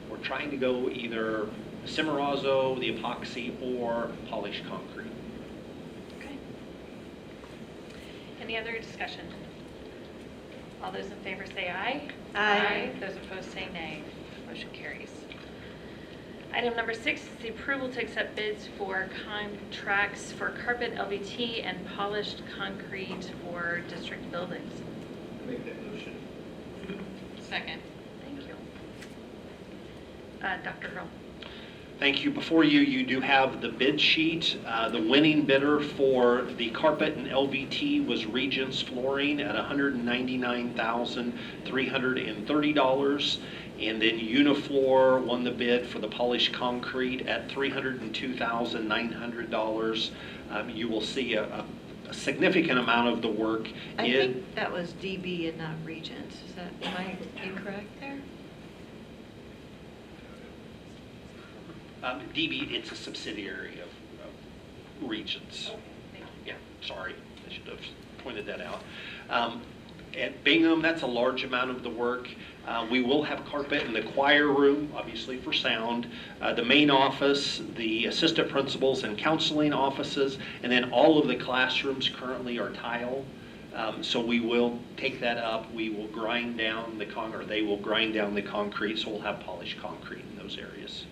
We're trying to go either Cimarazzo, the epoxy, or polished concrete. Okay. Any other discussion? All those in favor say aye. Aye. Those opposed say nay. Motion carries. Item number 6 is the approval to accept bids for contracts for carpet, LVT, and polished concrete for district buildings. Make that motion. Second. Thank you. Dr. Hurl. Thank you. Before you, you do have the bid sheet. The winning bidder for the carpet and LVT was Regents Flooring at $199,330. And then Unifloor won the bid for the polished concrete at $302,900. You will see a significant amount of the work I think that was DB and not Regents. Am I incorrect there? DB, it's a subsidiary of Regents. Yeah, sorry, I should have pointed that out. At Bingham, that's a large amount of the work. We will have carpet in the choir room, obviously for sound, the main office, the assistant principals and counseling offices, and then all of the classrooms currently are tile. So we will take that up. We will grind down the they will grind down the concrete, so we'll have polished concrete in those areas.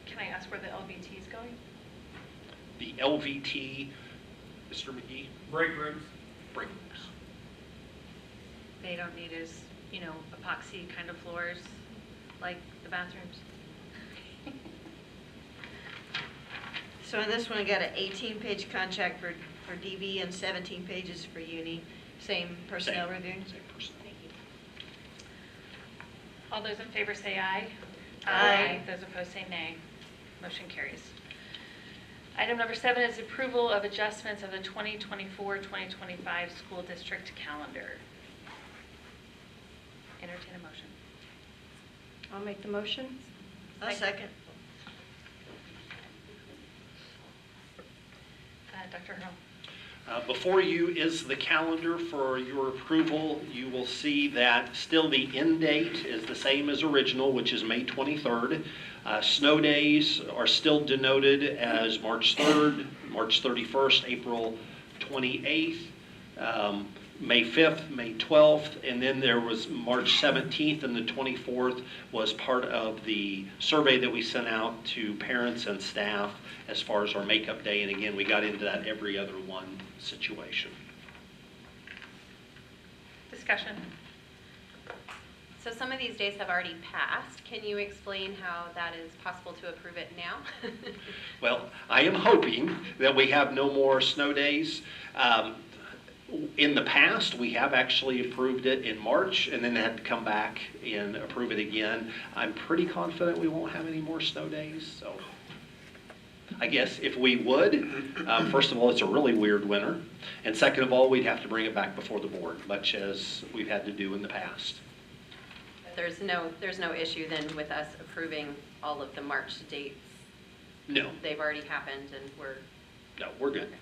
Can I ask where the LVT is going? The LVT, Mr. McGee? Break rooms. Break rooms. They don't need as, epoxy kind of floors like the bathrooms. So in this one, I got an 18-page contract for DB and 17 pages for Uni. Same personnel review? Same person. Thank you. All those in favor say aye. Aye. Those opposed say nay. Motion carries. Item number 7 is approval of adjustments of the 2024-2025 school district calendar. Entertain a motion. I'll make the motion. I'll second. Dr. Hurl. Before you is the calendar for your approval. You will see that still the end date is the same as original, which is May 23rd. Snow days are still denoted as March 3rd, March 31st, April 28th, May 5th, May 12th, and then there was March 17th and the 24th was part of the survey that we sent out to parents and staff as far as our makeup day. And again, we got into that every other one situation. Discussion. So some of these days have already passed. Can you explain how that is possible to approve it now? Well, I am hoping that we have no more snow days. In the past, we have actually approved it in March and then had to come back and approve it again. I'm pretty confident we won't have any more snow days. So I guess if we would, first of all, it's a really weird winter. And second of all, we'd have to bring it back before the board, much as we've had to do in the past. There's no issue then with us approving all of the March dates? No, They've already happened and we're good.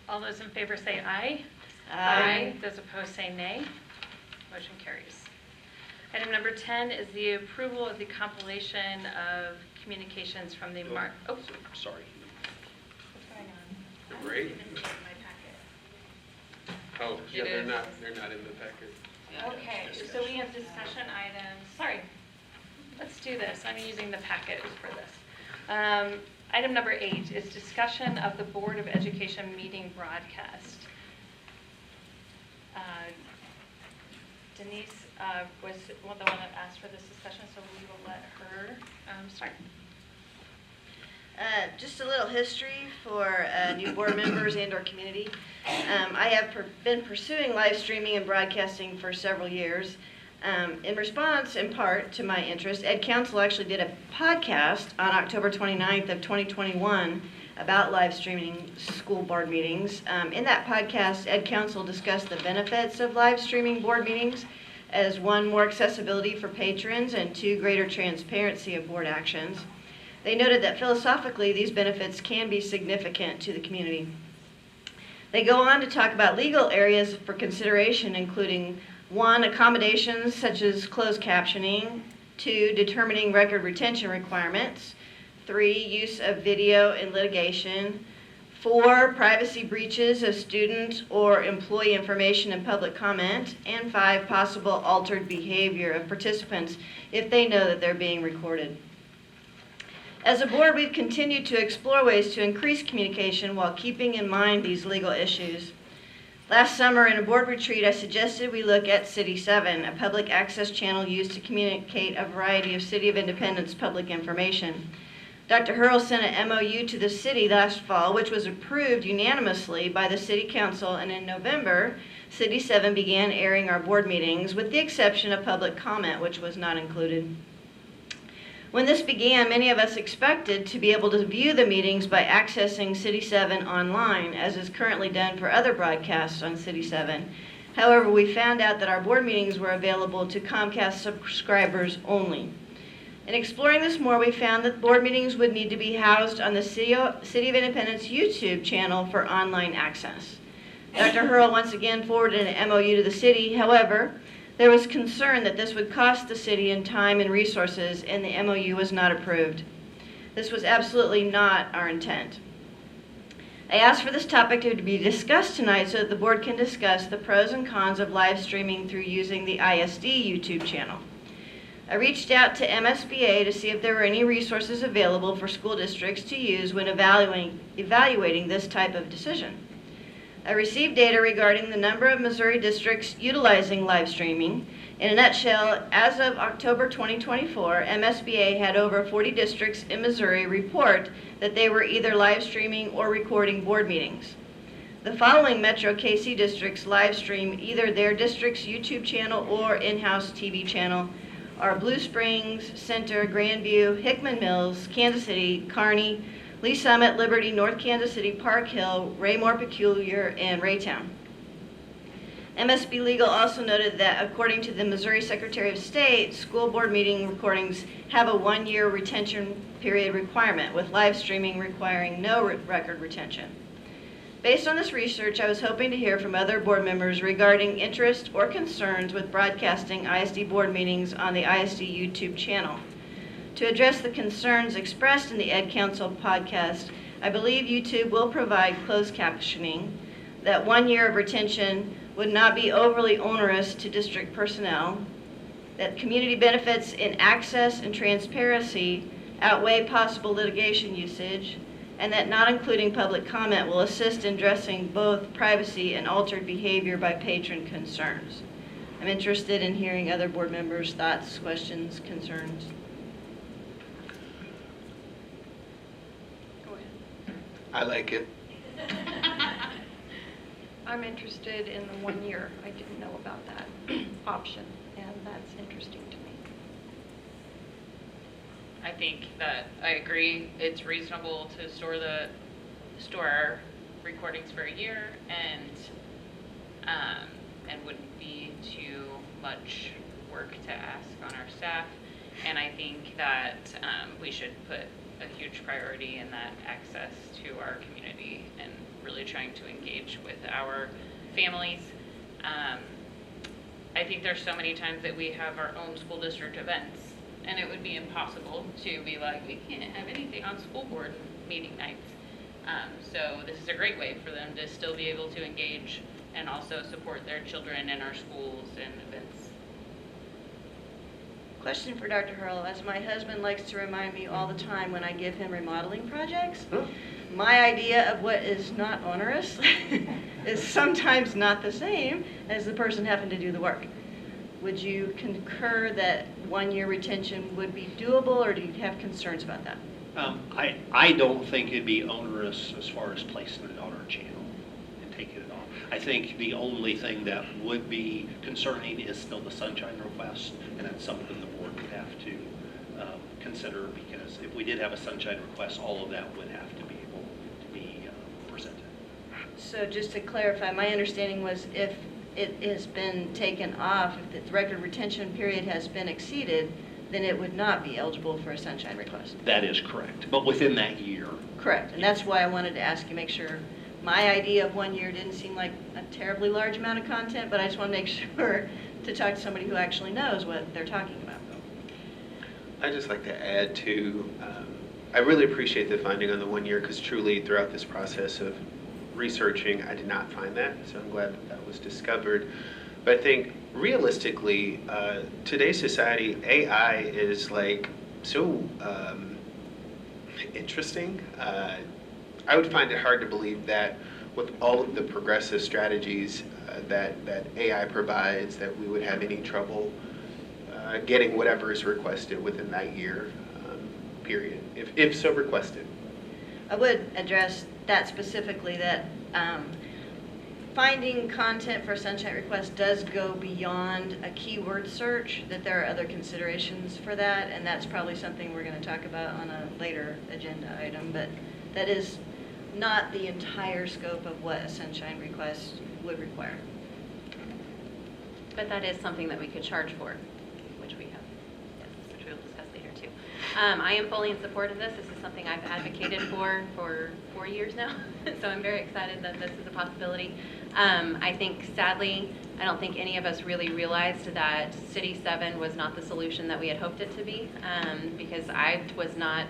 All those in favor say aye. Aye. Those opposed say nay. Motion carries. Item number 10 is the approval of the compilation of communications from the Sorry. What's going on? Great. Oh, yeah, It they're is. not in the packet. Okay, so we have discussion items. Sorry, let's do this. I'm using the packet for this. Item number 8 is discussion of the Board of Education meeting broadcast. Denise was the one that asked for this discussion, so we will let her start. Just a little history for new board members and our community. I have been pursuing live streaming and broadcasting for several years. In response, in part, to my interest, Ed Council actually did a podcast on October 29th of 2021 about live streaming school board meetings. In that podcast, Ed Council discussed the benefits of live streaming board meetings as 1, more accessibility for patrons, and 2, greater transparency of board actions. They noted that philosophically, these benefits can be significant to the community. They go on to talk about legal areas for consideration, including 1, accommodations such as closed captioning, 2, determining record retention requirements, 3, use of video in litigation, 4, privacy breaches of student or employee information in public comment, and 5, possible altered behavior of participants if they know that they're being recorded. As a board, we've continued to explore ways to increase communication while keeping in mind these legal issues. Last summer, in a board retreat, I suggested we look at City 7, a public access channel used to communicate a variety of City of Independence public information. Dr. Hurl sent an MOU to the city last fall, which was approved unanimously by the City Council, and in November, City 7 began airing our board meetings, with the exception of public comment, which was not included. When this began, many of us expected to be able to view the meetings by accessing City 7 online, as is currently done for other broadcasts on City 7. However, we found out that our board meetings were available to Comcast subscribers only. In exploring this more, we found that board meetings would need to be housed on the City of Independence YouTube channel for online access. Dr. Hurl once again forwarded an MOU to the city. However, there was concern that this would cost the city in time and resources, and the MOU was not approved. This was absolutely not our intent. I asked for this topic to be discussed tonight so that the board can discuss the pros and cons of live streaming through using the ISD YouTube channel. I reached out to MSBA to see if there were any resources available for school districts to use when evaluating this type of decision. I received data regarding the number of Missouri districts utilizing live streaming. In a nutshell, as of October 2024, MSBA had over 40 districts in Missouri report that they were either live streaming or recording board meetings. The following Metro KC districts live stream either their district's YouTube channel or in-house TV channel are Blue Springs, Center, Grandview, Hickman Mills, Kansas City, Kearney, Lee Summit, Liberty, North Kansas City, Park Hill, Raymore Peculiar, and Raytown. MSB Legal also noted that according to the Missouri Secretary of State, school board meeting recordings have a 1-year retention period requirement, with live streaming requiring no record retention. Based on this research, I was hoping to hear from other board members regarding interest or concerns with broadcasting ISD board meetings on the ISD YouTube channel. To address the concerns expressed in the Ed Council podcast, I believe YouTube will provide closed captioning, that 1 year of retention would not be overly onerous to district personnel, that community benefits in access and transparency outweigh possible litigation usage, and that not including public comment will assist in addressing both privacy and altered behavior by patron concerns. I'm interested in hearing other board members' thoughts, questions, concerns. Go ahead. I like it. I'm interested in the 1 year. I didn't know about that option, and that's interesting to me. I think that I agree. It's reasonable to store our recordings for a year, and wouldn't be too much work to ask on our staff. And I think that we should put a huge priority in that access to our community and really trying to engage with our families. I think there's so many times that we have our own school district events, and it would be impossible to be like, we can't have anything on school board meeting nights. So this is a great way for them to still be able to engage and also support their children in our schools and events. Question for Dr. Hurl. As my husband likes to remind me all the time when I give him remodeling projects, my idea of what is not onerous is sometimes not the same as the person having to do the work. Would you concur that 1-year retention would be doable, or do you have concerns about that? I don't think it'd be onerous as far as placing it on our channel and taking it off. I think the only thing that would be concerning is still the sunshine request, and that's something the board would have to consider, because if we did have a sunshine request, all of that would have to be able to be presented. So just to clarify, my understanding was if it has been taken off, if the record retention period has been exceeded, then it would not be eligible for a sunshine request. That is correct, but within that year. Correct, and that's why I wanted to ask you, make sure. My idea of 1 year didn't seem like a terribly large amount of content, but I just want to make sure to talk to somebody who actually knows what they're talking about. I'd just like to add to, I really appreciate the finding on the 1 year, because truly throughout this process of researching, I did not find that, so I'm glad that was discovered. But I think realistically, today's society, AI is like so interesting. I would find it hard to believe that with all of the progressive strategies that AI provides, that we would have any trouble getting whatever is requested within that year period, if so requested. I would address that specifically, that finding content for a sunshine request does go beyond a keyword search, that there are other considerations for that, and that's probably something we're going to talk about on a later agenda item, but that is not the entire scope of what a sunshine request would require. But that is something that we could charge for, which we have, yes, which we'll discuss later too. I am fully in support of this. This is something I've advocated for 4 years now, so I'm very excited that this is a possibility. I think, sadly, I don't think any of us really realized that City 7 was not the solution that we had hoped it to be, because I was not,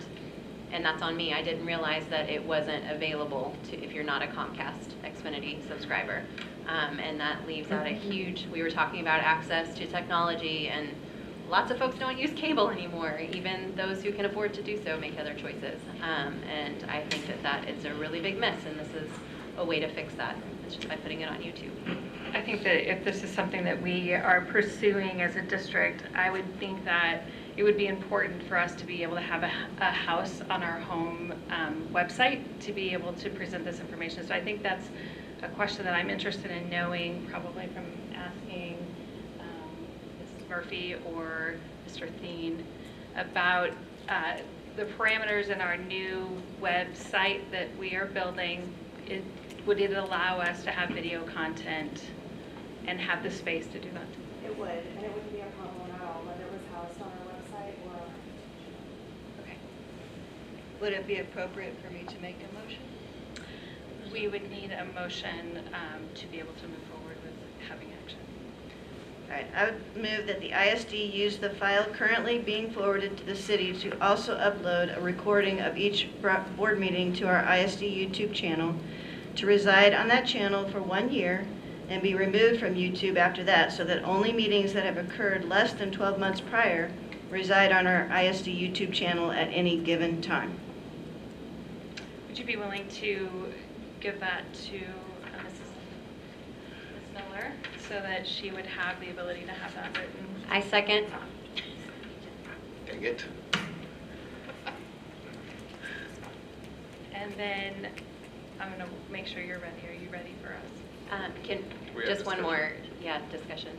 and that's on me, I didn't realize that it wasn't available to, if you're not a Comcast Xfinity subscriber. And that leaves out a huge, we were talking about access to technology, and lots of folks don't use cable anymore. Even those who can afford to do so make other choices. And I think that is a really big miss, and this is a way to fix that. It's just by putting it on YouTube. I think that if this is something that we are pursuing as a district, I would think that it would be important for us to be able to have a house on our home website to be able to present this information. So I think that's a question that I'm interested in knowing, probably from asking Mrs. Murphy or Mr. Thien about the parameters in our new website that we are building. Would it allow us to have video content and have the space to do that? It would, and it wouldn't be a problem at all, whether it was housed on our website or on our Okay. Would it be appropriate for me to make a motion? We would need a motion to be able to move forward with having action. All right, I would move that the ISD use the file currently being forwarded to the city to also upload a recording of each board meeting to our ISD YouTube channel, to reside on that channel for 1 year and be removed from YouTube after that, so that only meetings that have occurred less than 12 months prior reside on our ISD YouTube channel at any given time. Would you be willing to give that to Ms. Miller so that she would have the ability to have that written? I second. Dang it. And then I'm going to make sure you're ready. Are you ready for us? We have Just one discussion. more, discussion.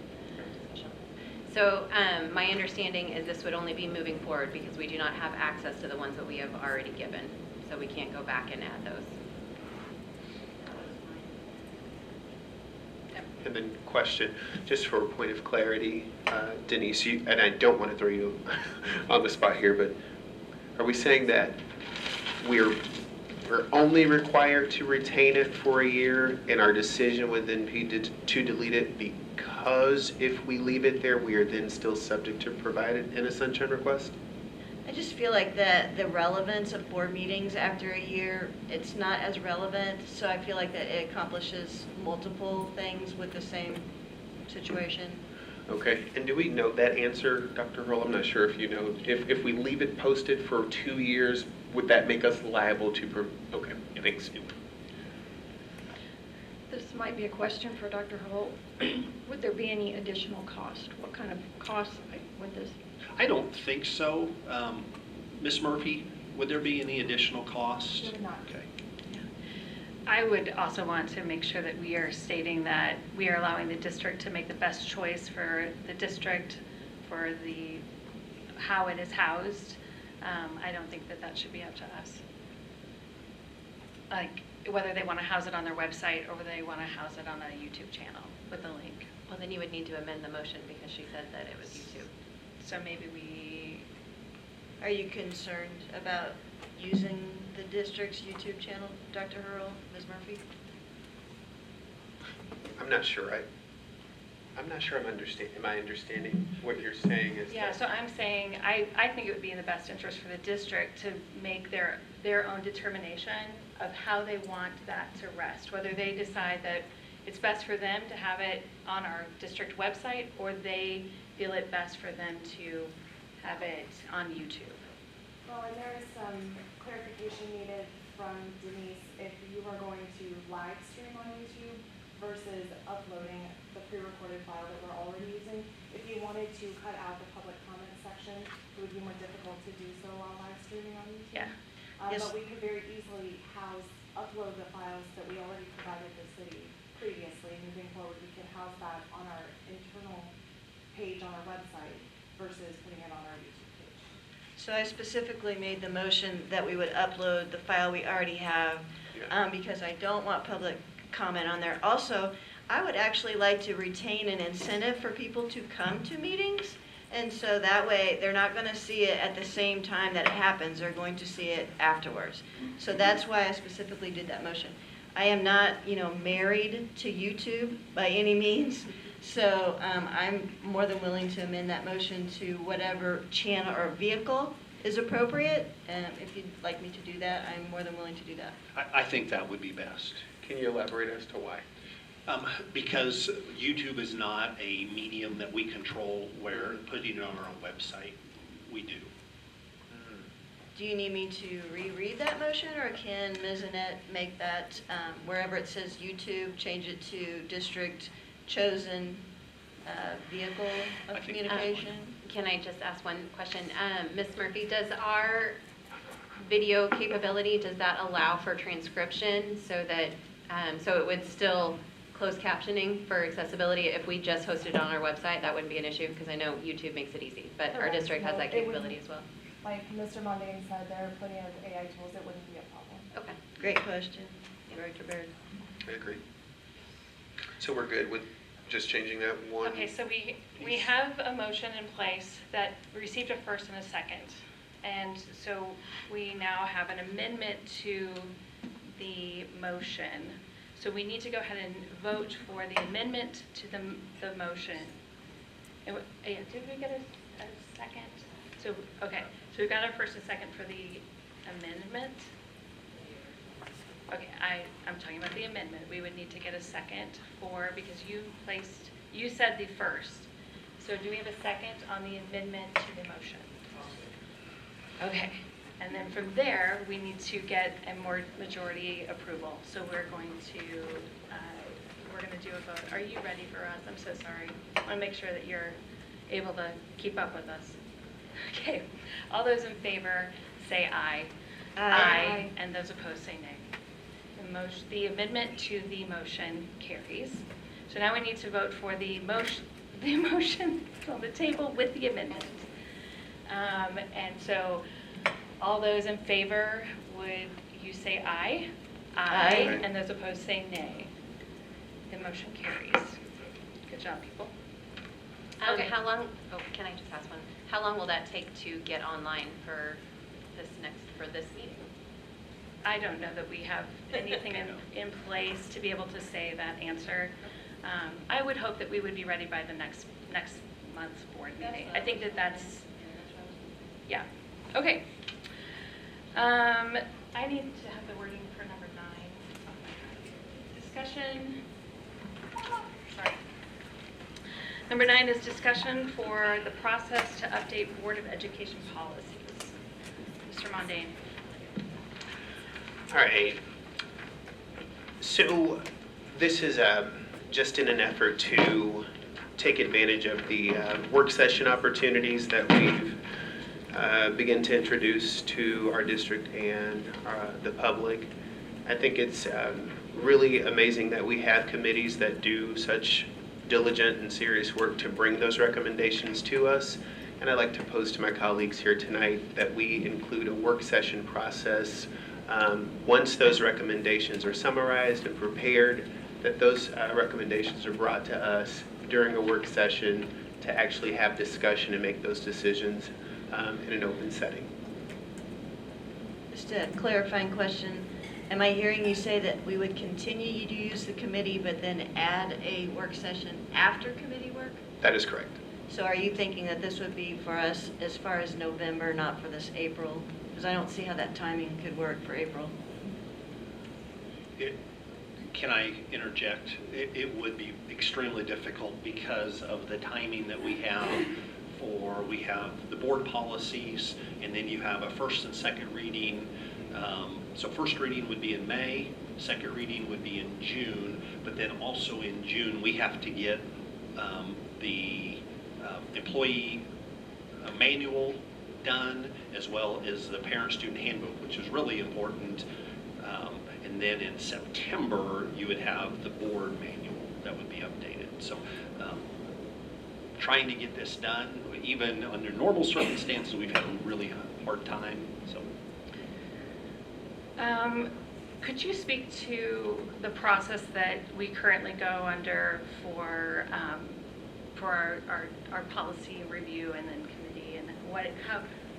So my understanding is this would only be moving forward because we do not have access to the ones that we have already given. So we can't go back and add those. And then question, just for a point of clarity, Denise, and I don't want to throw you on the spot here, but are we saying that we're only required to retain it for a year, and our decision would then be to delete it because if we leave it there, we are then still subject to provide it in a sunshine request? I just feel like the relevance of board meetings after a year, it's not as relevant, so I feel like that it accomplishes multiple things with the same situation. Okay, and do we know that answer, Dr. Hurl? I'm not sure if you know. If we leave it posted for 2 years, would that make us liable to, okay, thanks. This might be a question for Dr. Holt. Would there be any additional cost? What kind of cost would this? I don't think so. Ms. Murphy, would there be any additional cost? There would not. Okay. I would also want to make sure that we are stating that we are allowing the district to make the best choice for the district, for how it is housed. I don't think that should be up to us. Like, whether they want to house it on their website or whether they want to house it on a YouTube channel with a link. Well, then you would need to amend the motion because she said that it was YouTube. So maybe we, Are you concerned about using the district's YouTube channel, Dr. Hurl, Ms. Murphy? I'm not sure. I'm not sure am I understanding what you're saying is yeah, that- so I'm saying, I think it would be in the best interest for the district to make their own determination of how they want that to rest, whether they decide that it's best for them to have it on our district website, or they feel it best for them to have it on YouTube. Well, and there is some clarification needed from Denise if you are going to live stream on YouTube versus uploading the pre-recorded file that we're already using. If you wanted to cut out the public comment section, it would be more difficult to do so while live streaming on YouTube. Yeah. Yes. But we could very easily upload the files that we already provided the city previously. Moving forward, we can house that on our internal page on our website versus putting it on our YouTube page. So I specifically made the motion that we would upload the file we already have because I don't want public comment on there. Also, I would actually like to retain an incentive for people to come to meetings. And so that way, they're not going to see it at the same time that it happens. They're going to see it afterwards. So that's why I specifically did that motion. I am not, married to YouTube by any means. So I'm more than willing to amend that motion to whatever channel or vehicle is appropriate. And if you'd like me to do that, I'm more than willing to do that. I think that would be best. Can you elaborate as to why? Because YouTube is not a medium that we control where putting it on our own website, we do. Do you need me to reread that motion, or can Ms. Annette make that, wherever it says YouTube, change it to district chosen vehicle I of think- communication? Can I just ask one question? Ms. Murphy, does our video capability, does that allow for transcription so that, so it would still close captioning for accessibility if we just hosted it on our website? That wouldn't be an issue because I know YouTube makes it easy, but our Correct. district has No, that it wouldn't. capability as well. Like Mr. Mundane said, there are plenty of AI tools, it wouldn't be a problem. Okay. Great question, Director Baird. I agree. So we're good with just changing that one? Okay, so we have a motion in place that received a first and a second. And so we now have an amendment to the motion. So we need to go ahead and vote for the amendment to the motion. Did we get a second? So, okay, so we've got a first and second for the amendment. Okay, I'm talking about the amendment. We would need to get a second because you said the first. So do we have a second on the amendment to the motion? Okay, and then from there, we need to get a more majority approval. So we're going to do a vote. Are you ready for us? I'm so sorry. I want to make sure that you're able to keep up with us. Okay, all those in favor say aye. Aye. And those opposed say nay. The amendment to the motion carries. So now we need to vote for the motion on the table with the amendment. And so all those in favor, would you say aye? Aye. And those opposed say nay. The motion carries. Good job, people. Okay. How long, can I just ask one? How long will that take to get online for this meeting? I don't know that we have anything in place to be able to say that answer. I would hope that we would be ready by the next month's board meeting. I think that's, yeah. Okay. I need to have the wording for number 9. Discussion. Sorry. Number 9 is discussion for the process to update Board of Education policies. Mr. Mondane. All right. So this is just in an effort to take advantage of the work session opportunities that we've begun to introduce to our district and the public. I think it's really amazing that we have committees that do such diligent and serious work to bring those recommendations to us. And I'd like to pose to my colleagues here tonight that we include a work session process. Once those recommendations are summarized and prepared, that those recommendations are brought to us during a work session to actually have discussion and make those decisions in an open setting. Just a clarifying question. Am I hearing you say that we would continue to use the committee but then add a work session after committee work? That is correct. So are you thinking that this would be for us as far as November, not for this April? Because I don't see how that timing could work for April. Can I interject? It would be extremely difficult because of the timing that we have we have the board policies, and then you have a first and second reading. So first reading would be in May, second reading would be in June, but then also in June, we have to get the employee manual done, as well as the parent-student handbook, which is really important. And then in September, you would have the board manual that would be updated. So trying to get this done, even under normal circumstances, we've had a really hard time. So, could you speak to the process that we currently go under for our policy review and then committee, and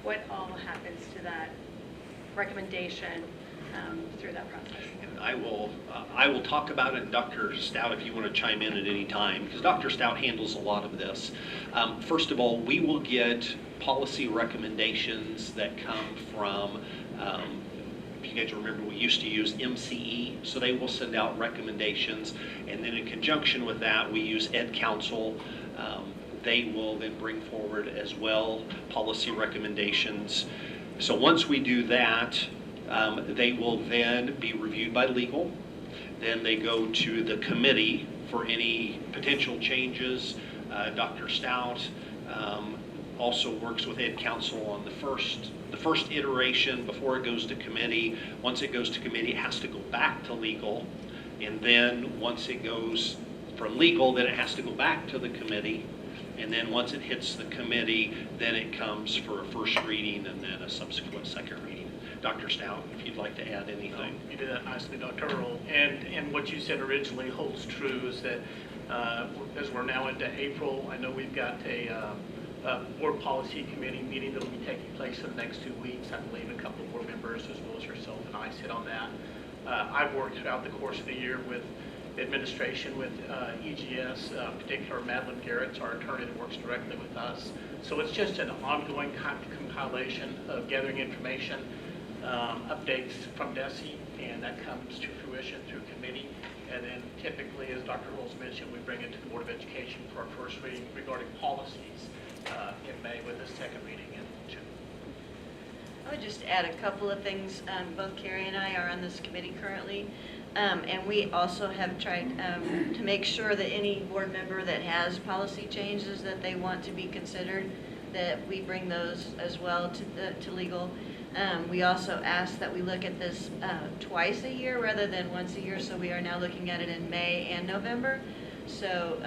what all happens to that recommendation through that process? and I will talk about it, and Dr. Stout, if you want to chime in at any time, because Dr. Stout handles a lot of this. First of all, we will get policy recommendations that come from, if you guys remember, we used to use MCE, so they will send out recommendations, and then in conjunction with that, we use Ed Council. They will then bring forward as well policy recommendations. So once we do that, they will then be reviewed by legal. Then they go to the committee for any potential changes. Dr. Stout also works with Ed Council on the first iteration before it goes to committee. Once it goes to committee, it has to go back to legal. And then once it goes from legal, then it has to go back to the committee. And then once it hits the committee, then it comes for a first reading and then a subsequent second reading. Dr. Stout, if you'd like to add anything. You did that nicely, Dr. Earl. And what you said originally holds true, is that as we're now into April, I know we've got a board policy committee meeting that will be taking place in the next 2 weeks. I believe a couple of board members, as well as yourself and I, sit on that. I've worked throughout the course of the year with administration, with EGS, particular Madeline Garrett's our attorney that works directly with us. So it's just an ongoing compilation of gathering information, updates from DESE, and that comes to fruition through committee. And then typically, as Dr. Rolls mentioned, we bring it to the Board of Education for our first reading regarding policies in May, with a second reading in June. I would just add a couple of things. Both Carrie and I are on this committee currently. And we also have tried to make sure that any board member that has policy changes that they want to be considered, that we bring those as well to legal. We also ask that we look at this twice a year rather than once a year, so we are now looking at it in May and November. So,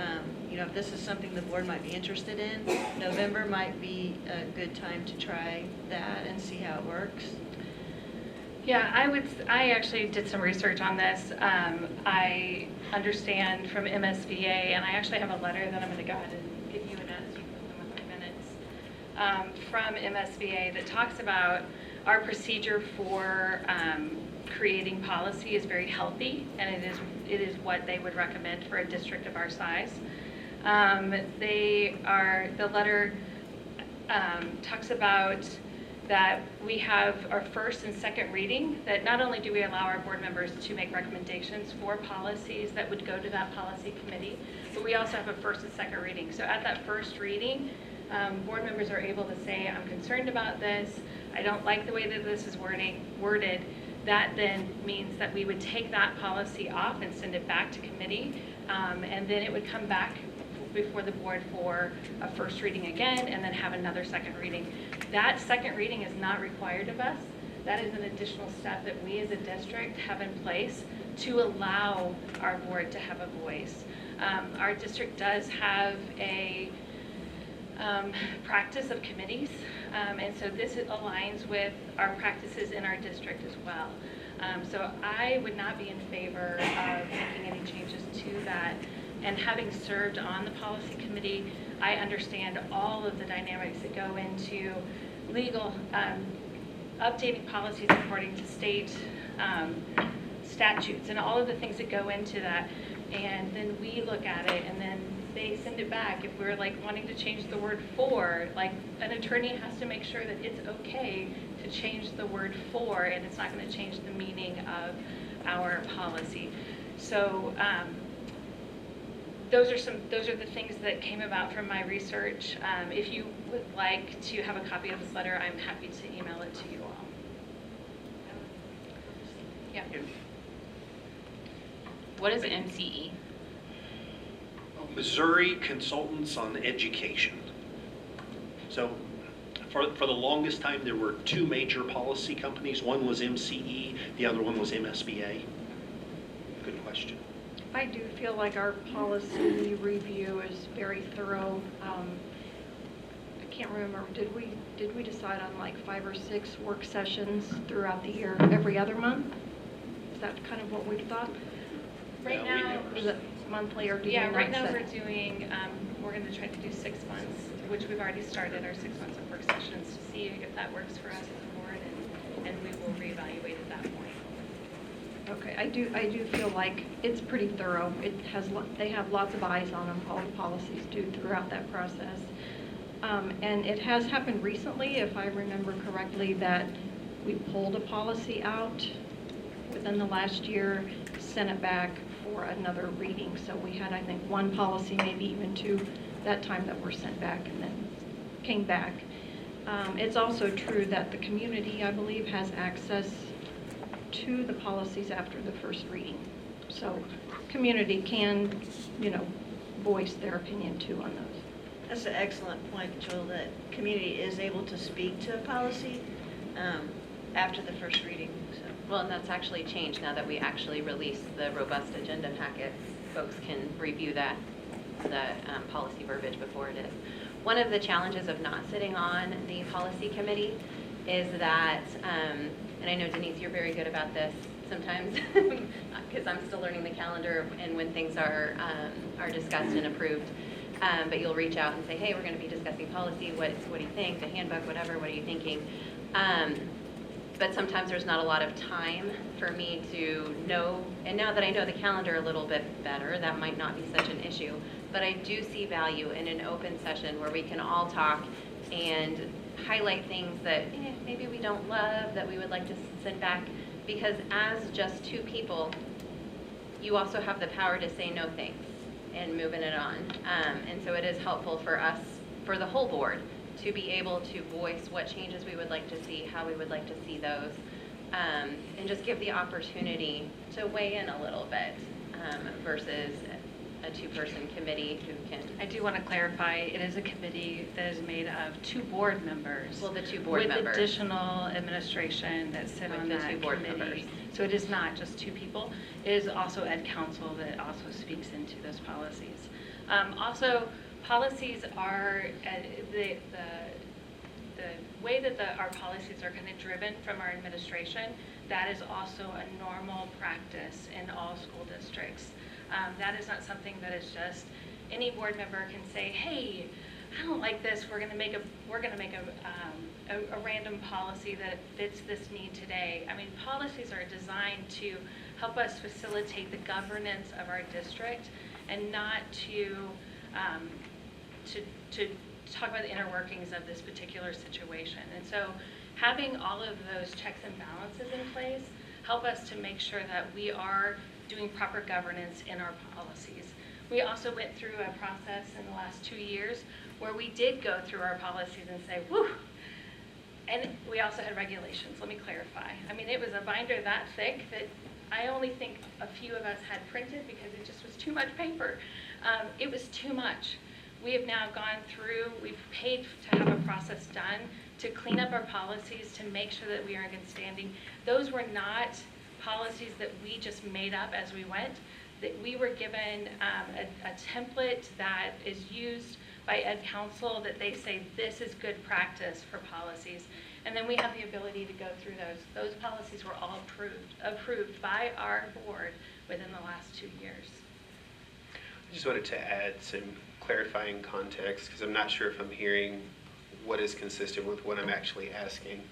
if this is something the board might be interested in, November might be a good time to try that and see how it works. Yeah, I actually did some research on this. I understand from MSBA, and I actually have a letter that I'm going to go ahead and give you, Annette, so you can put them with my minutes, from MSBA that talks about our procedure for creating policy is very healthy, and it is what they would recommend for a district of our size. The letter talks about that we have our first and second reading, that not only do we allow our board members to make recommendations for policies that would go to that policy committee, but we also have a first and second reading. So at that first reading, board members are able to say, I'm concerned about this, I don't like the way that this is worded. That then means that we would take that policy off and send it back to committee, and then it would come back before the board for a first reading again, and then have another second reading. That second reading is not required of us. That is an additional step that we as a district have in place to allow our board to have a voice. Our district does have a practice of committees, and so this aligns with our practices in our district as well. So I would not be in favor of making any changes to that. And having served on the policy committee, I understand all of the dynamics that go into legal, updating policies according to state statutes and all of the things that go into that. And then we look at it and then they send it back. If we're like wanting to change the word for, like an attorney has to make sure that it's okay to change the word for, and it's not going to change the meaning of our policy. So those are the things that came about from my research. If you would like to have a copy of this letter, I'm happy to email it to you all. Yeah. What is MCE? Missouri Consultants on Education. So for the longest time, there were two major policy companies. One was MCE, the other one was MSBA. Good question. I do feel like our policy review is very thorough. I can't remember, did we decide on like 5 or 6 work sessions throughout the year, every other month? Is that kind of what we thought? Right now, Is it monthly or do you yeah, not right now set? we're doing, we're going to try to do 6 months, which we've already started our 6 months of work sessions to see if that works for us as a board, and we will reevaluate at that point. Okay, I do feel like it's pretty thorough. They have lots of eyes on them, all the policies do throughout that process. And it has happened recently, if I remember correctly, that we pulled a policy out within the last year, sent it back for another reading. So we had, I think, 1 policy, maybe even 2 that time that were sent back and then came back. It's also true that the community, I believe, has access to the policies after the first reading. So community can, voice their opinion too on those. That's an excellent point, Joel, that community is able to speak to a policy after the first reading, so. Well, and that's actually changed now that we actually release the robust agenda packets. Folks can review the policy verbiage before it is. One of the challenges of not sitting on the policy committee is that, and I know Denise, you're very good about this sometimes, because I'm still learning the calendar and when things are discussed and approved. But you'll reach out and say, hey, we're going to be discussing policy. What do you think? The handbook, whatever. What are you thinking? But sometimes there's not a lot of time for me to know. And now that I know the calendar a little bit better, that might not be such an issue. But I do see value in an open session where we can all talk and highlight things that maybe we don't love, that we would like to send back. Because as just 2 people, you also have the power to say no thanks and moving it on. And so it is helpful for us, for the whole board, to be able to voice what changes we would like to see, how we would like to see those, and just give the opportunity to weigh in a little bit versus a 2-person committee who can. I do want to clarify, it is a committee that is made of 2 board members. Well, the 2 board members. With additional administration that sit With on the that 2 board committee. members. So it is not just 2 people. It is also Ed Council that also speaks into those policies. Also, policies are, the way that our policies are kind of driven from our administration, that is also a normal practice in all school districts. That is not something that is just any board member can say, hey, I don't like this, we're going to make a random policy that fits this need today. I mean, policies are designed to help us facilitate the governance of our district and not to talk about the inner workings of this particular situation. And so having all of those checks and balances in place help us to make sure that we are doing proper governance in our policies. We also went through a process in the last 2 years where we did go through our policies and say, whew, and we also had regulations, let me clarify. I mean, it was a binder that thick that I only think a few of us had printed because it just was too much paper. It was too much. We have now gone through, we've paid to have a process done to clean up our policies, to make sure that we are in good standing. Those were not policies that we just made up as we went. That we were given a template that is used by Ed Council that they say this is good practice for policies. And then we have the ability to go through those. Those policies were all approved by our board within the last 2 years. I just wanted to add some clarifying context because I'm not sure if I'm hearing what is consistent with what I'm actually asking.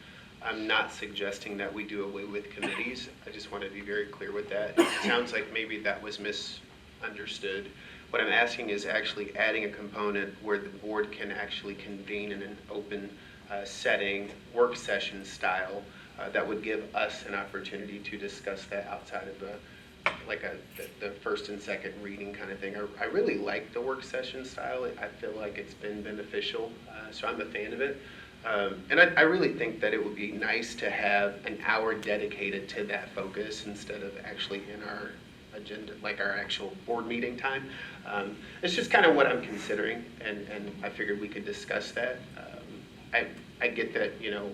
I'm not suggesting that we do away with committees. I just want to be very clear with that. It sounds like maybe that was misunderstood. What I'm asking is actually adding a component where the board can actually convene in an open setting, work session style, that would give us an opportunity to discuss that outside of the first and second reading kind of thing. I really like the work session style. I feel like it's been beneficial, so I'm a fan of it. And I really think that it would be nice to have an hour dedicated to that focus instead of actually in our agenda, like our actual board meeting time. It's just kind of what I'm considering, and I figured we could discuss that. I get that, you know,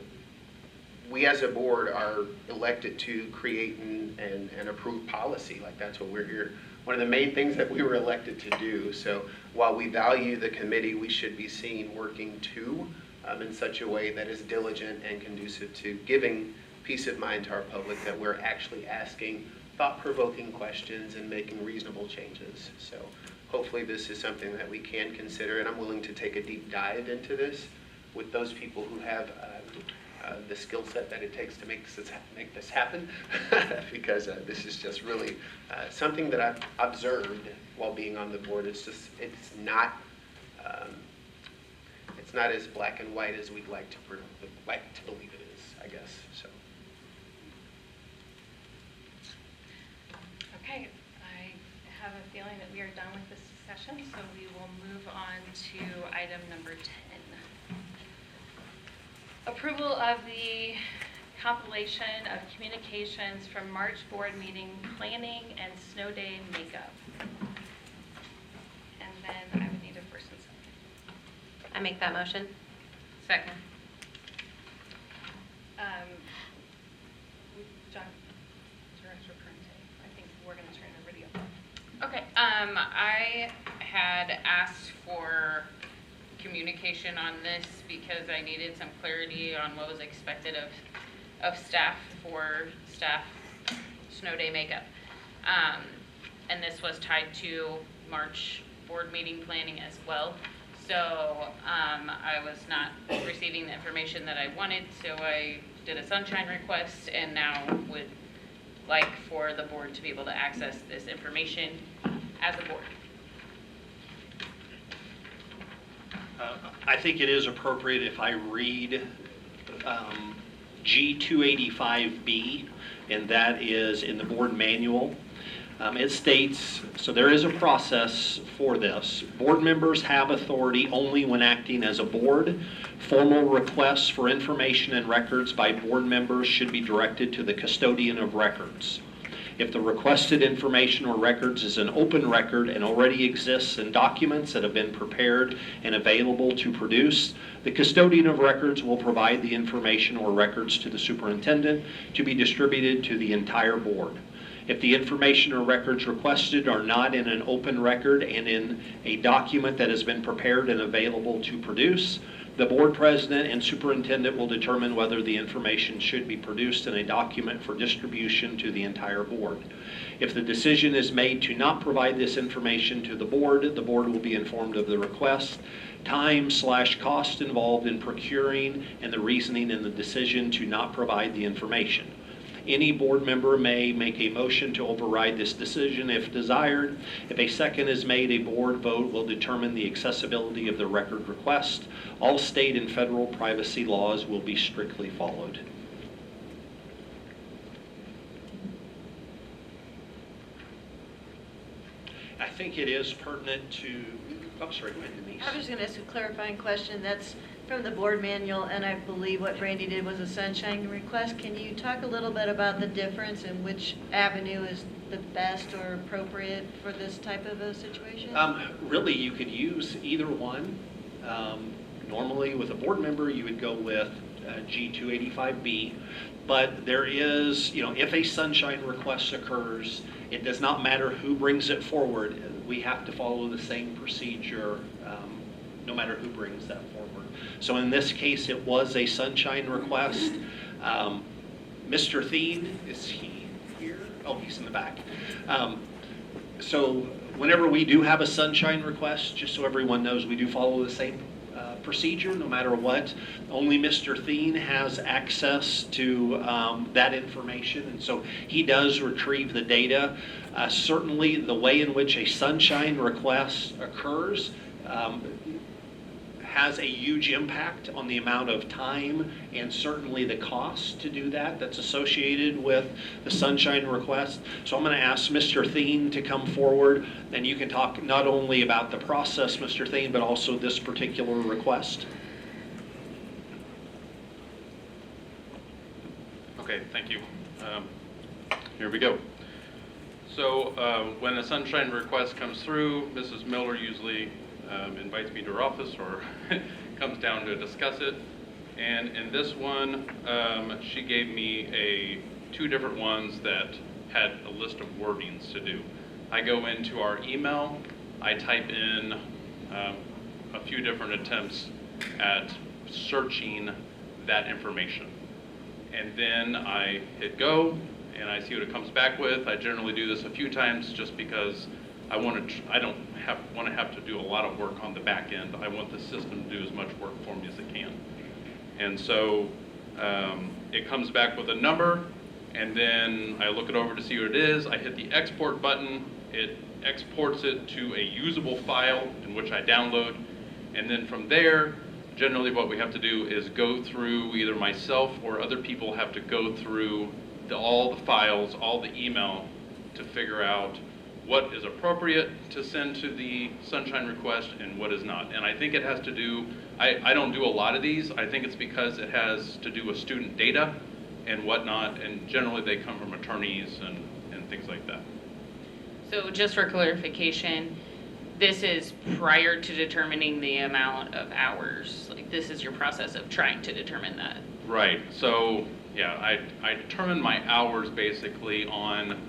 we as a board are elected to create and approve policy. Like that's what we're here. One of the main things that we were elected to do. So while we value the committee, we should be seen working too in such a way that is diligent and conducive to giving peace of mind to our public that we're actually asking thought-provoking questions and making reasonable changes. So hopefully this is something that we can consider, and I'm willing to take a deep dive into this with those people who have the skill set that it takes to make this happen, because this is just really something that I've observed while being on the board. It's not as black and white as we'd like to believe it is, I guess. So. Okay, I have a feeling that we are done with this session, so we will move on to item number 10. Approval of the compilation of communications from March board meeting planning and snow day makeup. And then I would need a first and second. I make that motion. Second. John, Director Prente, I think we're going to turn the video off. Okay, I had asked for communication on this because I needed some clarity on what was expected of staff for staff snow day makeup. And this was tied to March board meeting planning as well. So I was not receiving the information that I wanted, so I did a sunshine request and now would like for the board to be able to access this information as a board. I think it is appropriate if I read G285B, and that is in the board manual. It states, so there is a process for this. Board members have authority only when acting as a board. Formal requests for information and records by board members should be directed to the custodian of records. If the requested information or records is an open record and already exists in documents that have been prepared and available to produce, the custodian of records will provide the information or records to the superintendent to be distributed to the entire board. If the information or records requested are not in an open record and in a document that has been prepared and available to produce, the board president and superintendent will determine whether the information should be produced in a document for distribution to the entire board. If the decision is made to not provide this information to the board will be informed of the request, time/cost involved in procuring, and the reasoning in the decision to not provide the information. Any board member may make a motion to override this decision if desired. If a second is made, a board vote will determine the accessibility of the record request. All state and federal privacy laws will be strictly followed. I think it is pertinent to, I'm sorry, go ahead, Denise. I was just going to ask a clarifying question. That's from the board manual, and I believe what Brandy did was a sunshine request. Can you talk a little bit about the difference and which avenue is the best or appropriate for this type of a situation? Really, you could use either one. Normally, with a board member, you would go with G285B, but there is, if a sunshine request occurs, it does not matter who brings it forward. We have to follow the same procedure, no matter who brings that forward. So in this case, it was a sunshine request. Mr. Thien, is he here? Oh, he's in the back. So whenever we do have a sunshine request, just so everyone knows, we do follow the same procedure no matter what. Only Mr. Thien has access to that information, and so he does retrieve the data. Certainly the way in which a sunshine request occurs has a huge impact on the amount of time and certainly the cost to do that that's associated with the sunshine request. So I'm going to ask Mr. Thien to come forward, and you can talk not only about the process, Mr. Thien, but also this particular request. Okay, thank you. Here we go. So when a sunshine request comes through, Mrs. Miller usually invites me to her office or comes down to discuss it. And in this one, she gave me two different ones that had a list of wordings to do. I go into our email, I type in a few different attempts at searching that information. And then I hit go, and I see what it comes back with. I generally do this a few times just because I don't want to have to do a lot of work on the back end. I want the system to do as much work for me as it can. And so it comes back with a number, and then I look it over to see what it is. I hit the export button. It exports it to a usable file in which I download. And then from there, generally what we have to do is go through, either myself or other people have to go through all the files, all the email, to figure out what is appropriate to send to the sunshine request and what is not. And I think it has to do, I don't do a lot of these. I think it's because it has to do with student data and whatnot, and generally they come from attorneys and things like that. So just for clarification, this is prior to determining the amount of hours. Like, this is your process of trying to determine that. Right. So yeah, I determine my hours basically on,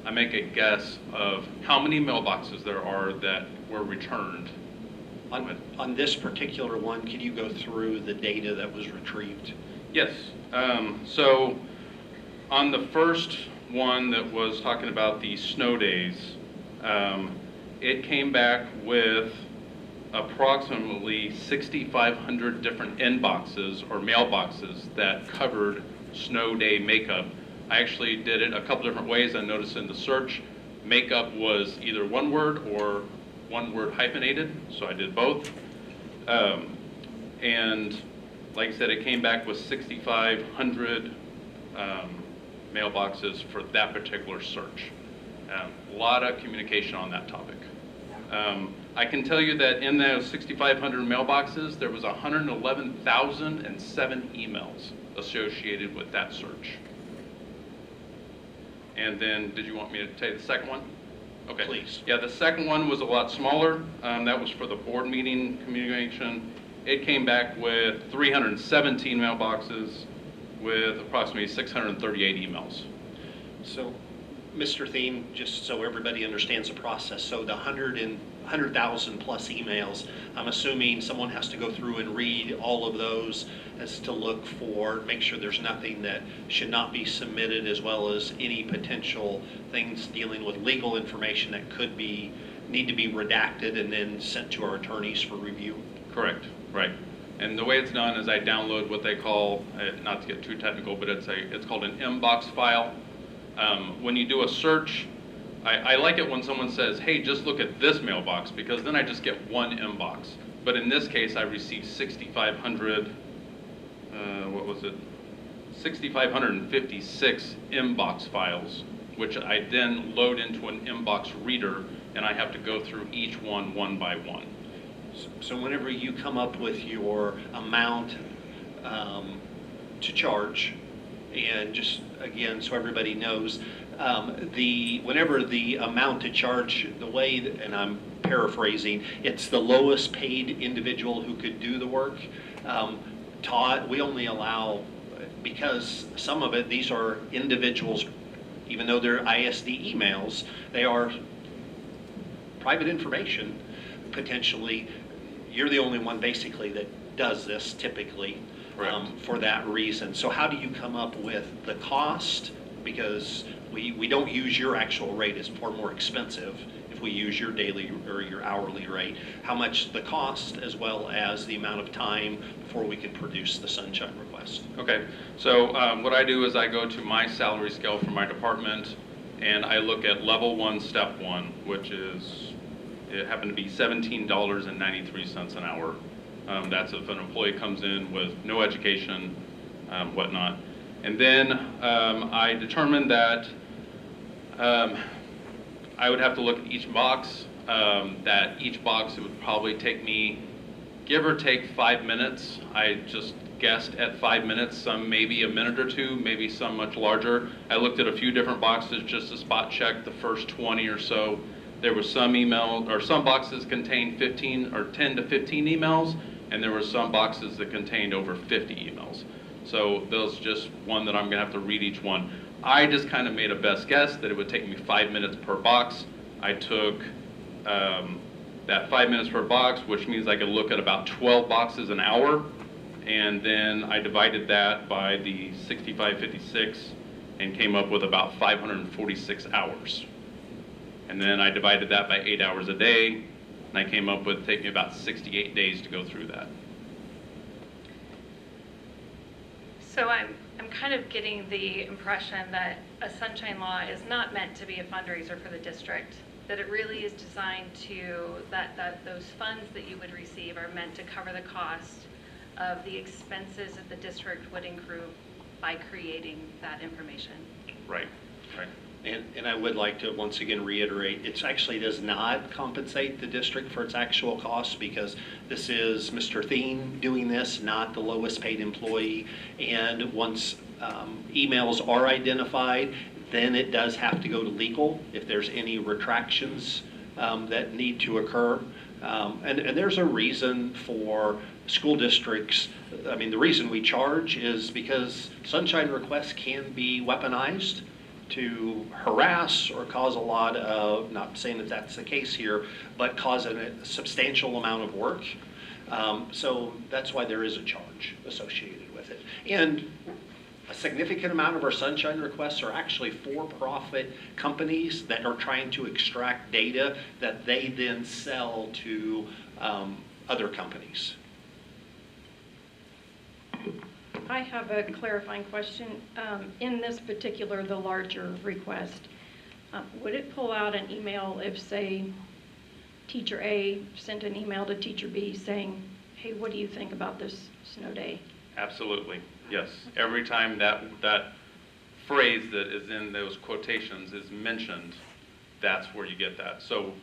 I make a guess of how many mailboxes there are that were returned. On this particular one, can you go through the data that was retrieved? Yes. So on the first one that was talking about the snow days, it came back with approximately 6,500 different inboxes or mailboxes that covered snow day makeup. I actually did it a couple different ways. I noticed in the search, makeup was either one word or one word hyphenated, so I did both. And like I said, it came back with 6,500 mailboxes for that particular search. A lot of communication on that topic. I can tell you that in those 6,500 mailboxes, there was 111,007 emails associated with that search. And then, did you want me to tell you the second one? Okay. Please. Yeah, the second one was a lot smaller. That was for the board meeting communication. It came back with 317 mailboxes with approximately 638 emails. So, Mr. Thien, just so everybody understands the process, so the 100,000 plus emails, I'm assuming someone has to go through and read all of those as to look for, make sure there's nothing that should not be submitted, as well as any potential things dealing with legal information that could need to be redacted and then sent to our attorneys for review. Correct, right. And the way it's done is I download what they call, not to get too technical, but it's called an inbox file. When you do a search, I like it when someone says, hey, just look at this mailbox, because then I just get one inbox. But in this case, I received 6,556 inbox files, which I then load into an inbox reader, and I have to go through each one by one. So whenever you come up with your amount to charge, and just again, so everybody knows, whenever the amount to charge, the way, and I'm paraphrasing, it's the lowest paid individual who could do the work. Todd, we only allow, because some of it, these are individuals, even though they're ISD emails, they are private information, potentially. You're the only one basically that does this typically for that reason. So how do you come up with the cost? Because we don't use your actual rate, it's far more expensive if we use your daily or your hourly rate. How much the cost as well as the amount of time before we can produce the sunshine request? Okay, so what I do is I go to my salary scale for my department, and I look at level 1, step 1, which is, it happened to be $17.93 an hour. That's if an employee comes in with no education, whatnot. And then I determined that I would have to look at each box. That each box, it would probably take me, give or take, 5 minutes. I just guessed at 5 minutes, some maybe a minute or two, maybe some much larger. I looked at a few different boxes just to spot check the first 20 or so. There was some email, or some boxes contained 15 or 10 to 15 emails, and there were some boxes that contained over 50 emails. So those just one that I'm gonna have to read each one. I just kind of made a best guess that it would take me 5 minutes per box. I took that 5 minutes per box, which means I could look at about 12 boxes an hour, and then I divided that by the 6556 and came up with about 546 hours. And then I divided that by 8 hours a day, and I came up with taking about 68 days to go through that. So I'm kind of getting the impression that a sunshine law is not meant to be a fundraiser for the district, that it really is designed to, that those funds that you would receive are meant to cover the cost of the expenses that the district would incur by creating that information. Right, right. And I would like to once again reiterate, it actually does not compensate the district for its actual costs, because this is Mr. Thien doing this, not the lowest paid employee. And once emails are identified, then it does have to go to legal if there's any retractions that need to occur. And there's a reason for school districts. I mean, the reason we charge is because sunshine requests can be weaponized to harass or cause a lot of, not saying that that's the case here, but cause a substantial amount of work. So that's why there is a charge associated with it. And a significant amount of our sunshine requests are actually for-profit companies that are trying to extract data that they then sell to other companies. I have a clarifying question. In this particular, the larger request, would it pull out an email if, say, Teacher A sent an email to Teacher B saying, hey, what do you think about this snow day? Absolutely, yes. Every time that phrase that is in those quotations is mentioned, that's where you get that. So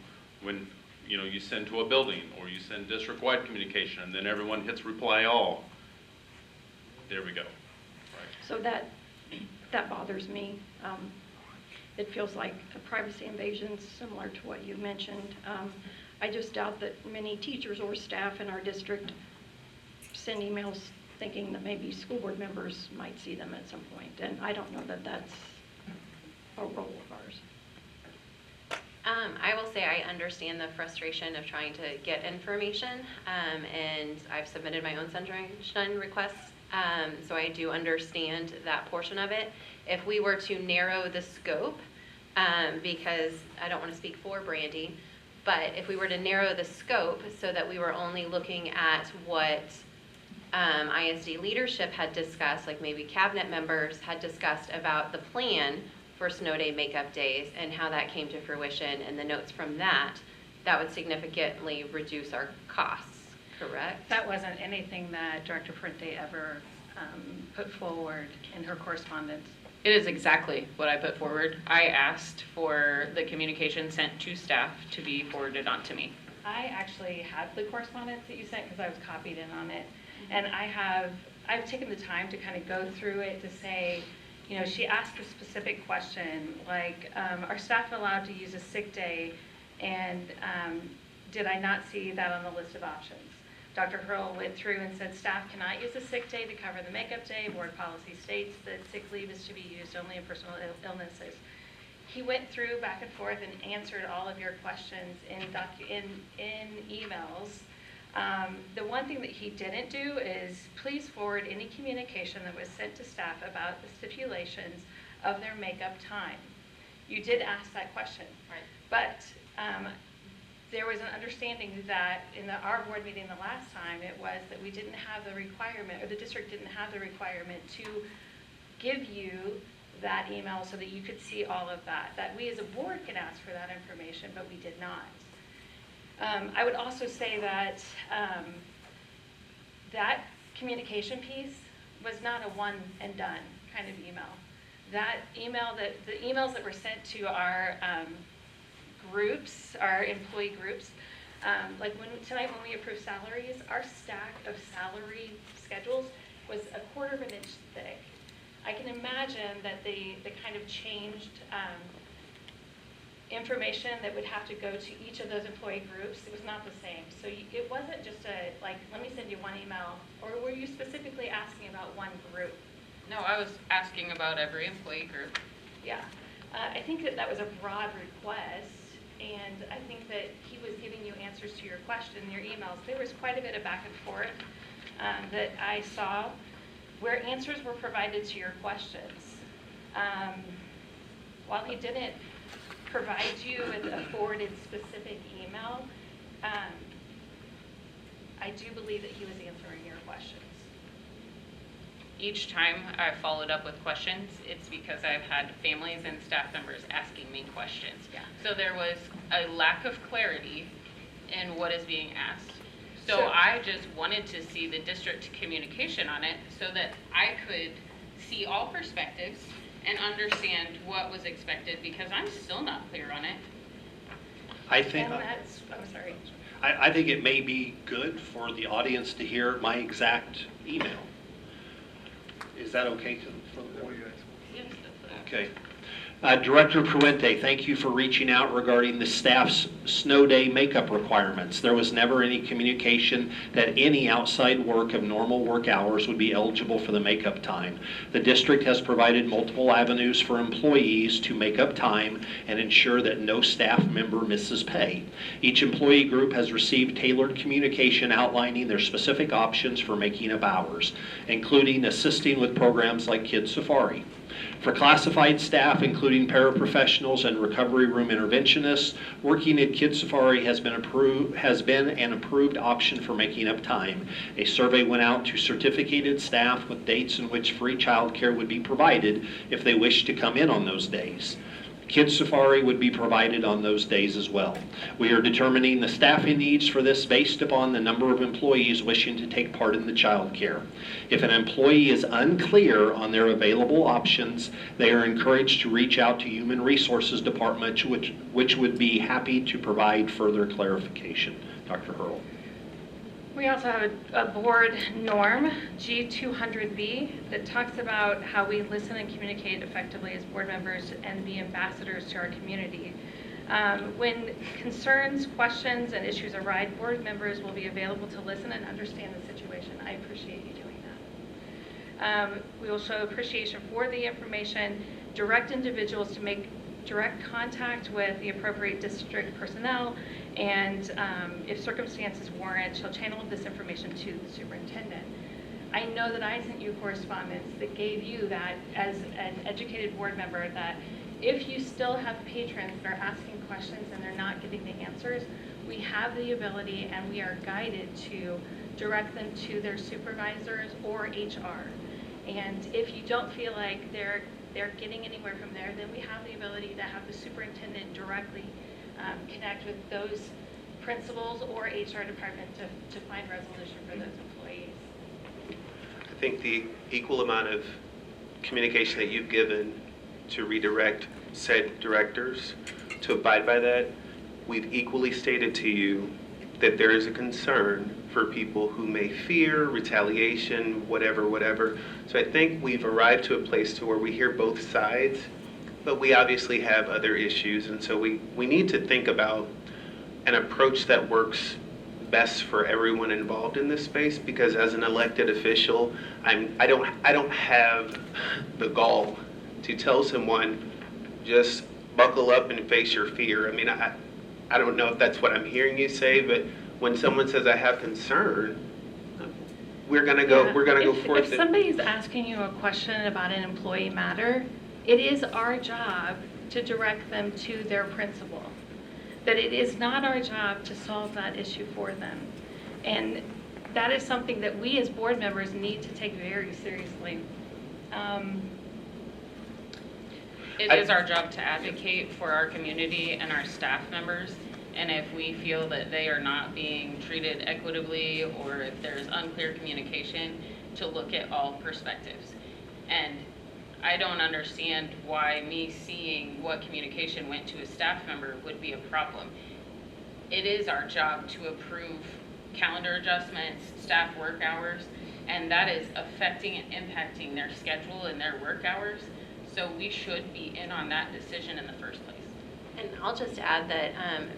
when you send to a building or you send district-wide communication and then everyone hits reply all, there we go. Right. So that bothers me. It feels like a privacy invasion similar to what you mentioned. I just doubt that many teachers or staff in our district send emails thinking that maybe school board members might see them at some point, and I don't know that that's a role of ours. I will say I understand the frustration of trying to get information, and I've submitted my own sunshine requests, so I do understand that portion of it. If we were to narrow the scope, because I don't want to speak for Brandy, but if we were to narrow the scope so that we were only looking at what ISD leadership had discussed, like maybe cabinet members had discussed about the plan for snow day makeup days and how that came to fruition, and the notes from that would significantly reduce our costs, correct? That wasn't anything that Director Fuente ever put forward in her correspondence. It is exactly what I put forward. I asked for the communication sent to staff to be forwarded on to me. I actually had the correspondence that you sent because I was copied in on it. And I've taken the time to kind of go through it to say, you know, she asked a specific question, like, are staff allowed to use a sick day? And did I not see that on the list of options? Dr. Hurl went through and said staff cannot use a sick day to cover the makeup day. Board policy states that sick leave is to be used only in personal illnesses. He went through back and forth and answered all of your questions in emails. The one thing that he didn't do is please forward any communication that was sent to staff about the stipulations of their makeup time. You did ask that question. Right. But there was an understanding that in our board meeting the last time, it was that we didn't have the requirement, or the district didn't have the requirement to give you that email so that you could see all of that. That we as a board could ask for that information, but we did not. I would also say that that communication piece was not a one and done kind of email. That email, the emails that were sent to our groups, our employee groups, like tonight when we approved salaries, our stack of salary schedules was 1/4 of an inch thick. I can imagine that the kind of changed information that would have to go to each of those employee groups, it was not the same. So it wasn't just like, let me send you one email, or were you specifically asking about one group? No, I was asking about every employee group. Yeah, I think that was a broad request, and I think that he was giving you answers to your question, your emails. There was quite a bit of back and forth that I saw where answers were provided to your questions. While he didn't provide you with a forwarded specific email, I do believe that he was answering your questions. Each time I followed up with questions, it's because I've had families and staff members asking me questions. Yeah. So there was a lack of clarity in what is being asked. So So- I just wanted to see the district communication on it so that I could see all perspectives and understand what was expected, because I'm still not clear on it. I think, And that's, I'm sorry. I think it may be good for the audience to hear my exact email. Is that okay for the board? Yes, that's Okay. Director Fuente, thank you for reaching out regarding the staff's snow day makeup requirements. There was never any communication that any outside work of normal work hours would be eligible for the makeup time. The district has provided multiple avenues for employees to make up time and ensure that no staff member misses pay. Each employee group has received tailored communication outlining their specific options for making up hours, including assisting with programs like Kids Safari. For classified staff, including paraprofessionals and recovery room interventionists, working at Kids Safari has been an approved option for making up time. A survey went out to certificated staff with dates in which free childcare would be provided if they wished to come in on those days. Kids Safari would be provided on those days as well. We are determining the staffing needs for this based upon the number of employees wishing to take part in the child care. If an employee is unclear on their available options, they are encouraged to reach out to Human Resources Department, which would be happy to provide further clarification. Dr. Hurl. We also have a board norm, G200B, that talks about how we listen and communicate effectively as board members and be ambassadors to our community. When concerns, questions, and issues arise, board members will be available to listen and understand the situation. I appreciate you doing that. We will show appreciation for the information, direct individuals to make direct contact with the appropriate district personnel, and if circumstances warrant, shall channel this information to the superintendent. I know that I sent you correspondence that gave you that as an educated board member, that if you still have patrons that are asking questions and they're not getting the answers, we have the ability and we are guided to direct them to their supervisors or HR. And if you don't feel like they're getting anywhere from there, then we have the ability to have the superintendent directly connect with those principals or HR department to find resolution for those employees. I think the equal amount of communication that you've given to redirect said directors to abide by that, we've equally stated to you that there is a concern for people who may fear retaliation, whatever. So I think we've arrived to a place to where we hear both sides, but we obviously have other issues, and so we need to think about an approach that works best for everyone involved in this space, because as an elected official, I don't have the gall to tell someone just buckle up and face your fear. I mean, I don't know if that's what I'm hearing you say, but when someone says I have concern, we're gonna go forth. If somebody's asking you a question about an employee matter, it is our job to direct them to their principal. That it is not our job to solve that issue for them. And that is something that we as board members need to take very seriously. It is our job to advocate for our community and our staff members. And if we feel that they are not being treated equitably, or if there's unclear communication, to look at all perspectives. And I don't understand why me seeing what communication went to a staff member would be a problem. It is our job to approve calendar adjustments, staff work hours, and that is affecting and impacting their schedule and their work hours. So we should be in on that decision in the first place. And I'll just add that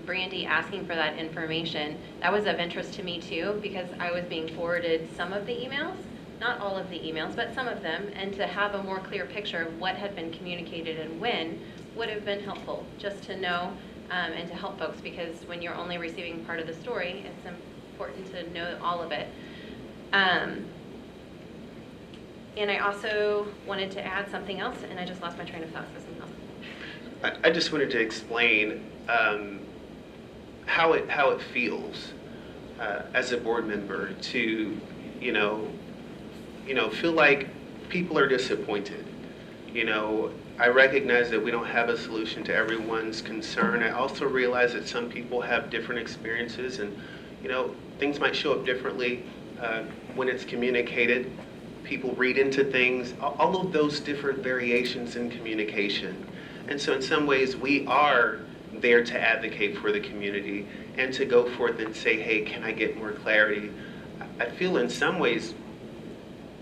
Brandy asking for that information, that was of interest to me too, because I was being forwarded some of the emails, not all of the emails, but some of them, and to have a more clear picture of what had been communicated and when would have been helpful, just to know and to help folks, because when you're only receiving part of the story, it's important to know all of it. And I also wanted to add something else, and I just lost my train of thought for something else. I just wanted to explain how it feels as a board member to, feel like people are disappointed. I recognize that we don't have a solution to everyone's concern. I also realize that some people have different experiences, and things might show up differently when it's communicated. People read into things, all of those different variations in communication. And so in some ways, we are there to advocate for the community and to go forth and say, hey, can I get more clarity? I feel in some ways,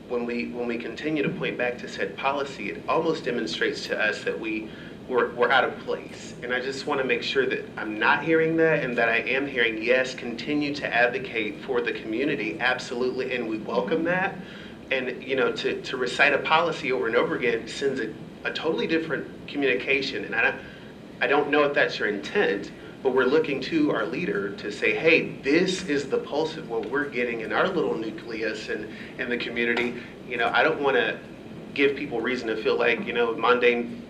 when we continue to point back to said policy, it almost demonstrates to us that we're out of place. And I just want to make sure that I'm not hearing that, and that I am hearing, yes, continue to advocate for the community, absolutely, and we welcome that. And to recite a policy over and over again sends a totally different communication. And I don't know if that's your intent, but we're looking to our leader to say, hey, this is the pulse of what we're getting in our little nucleus and in the community. I don't want to give people reason to feel like, mundane.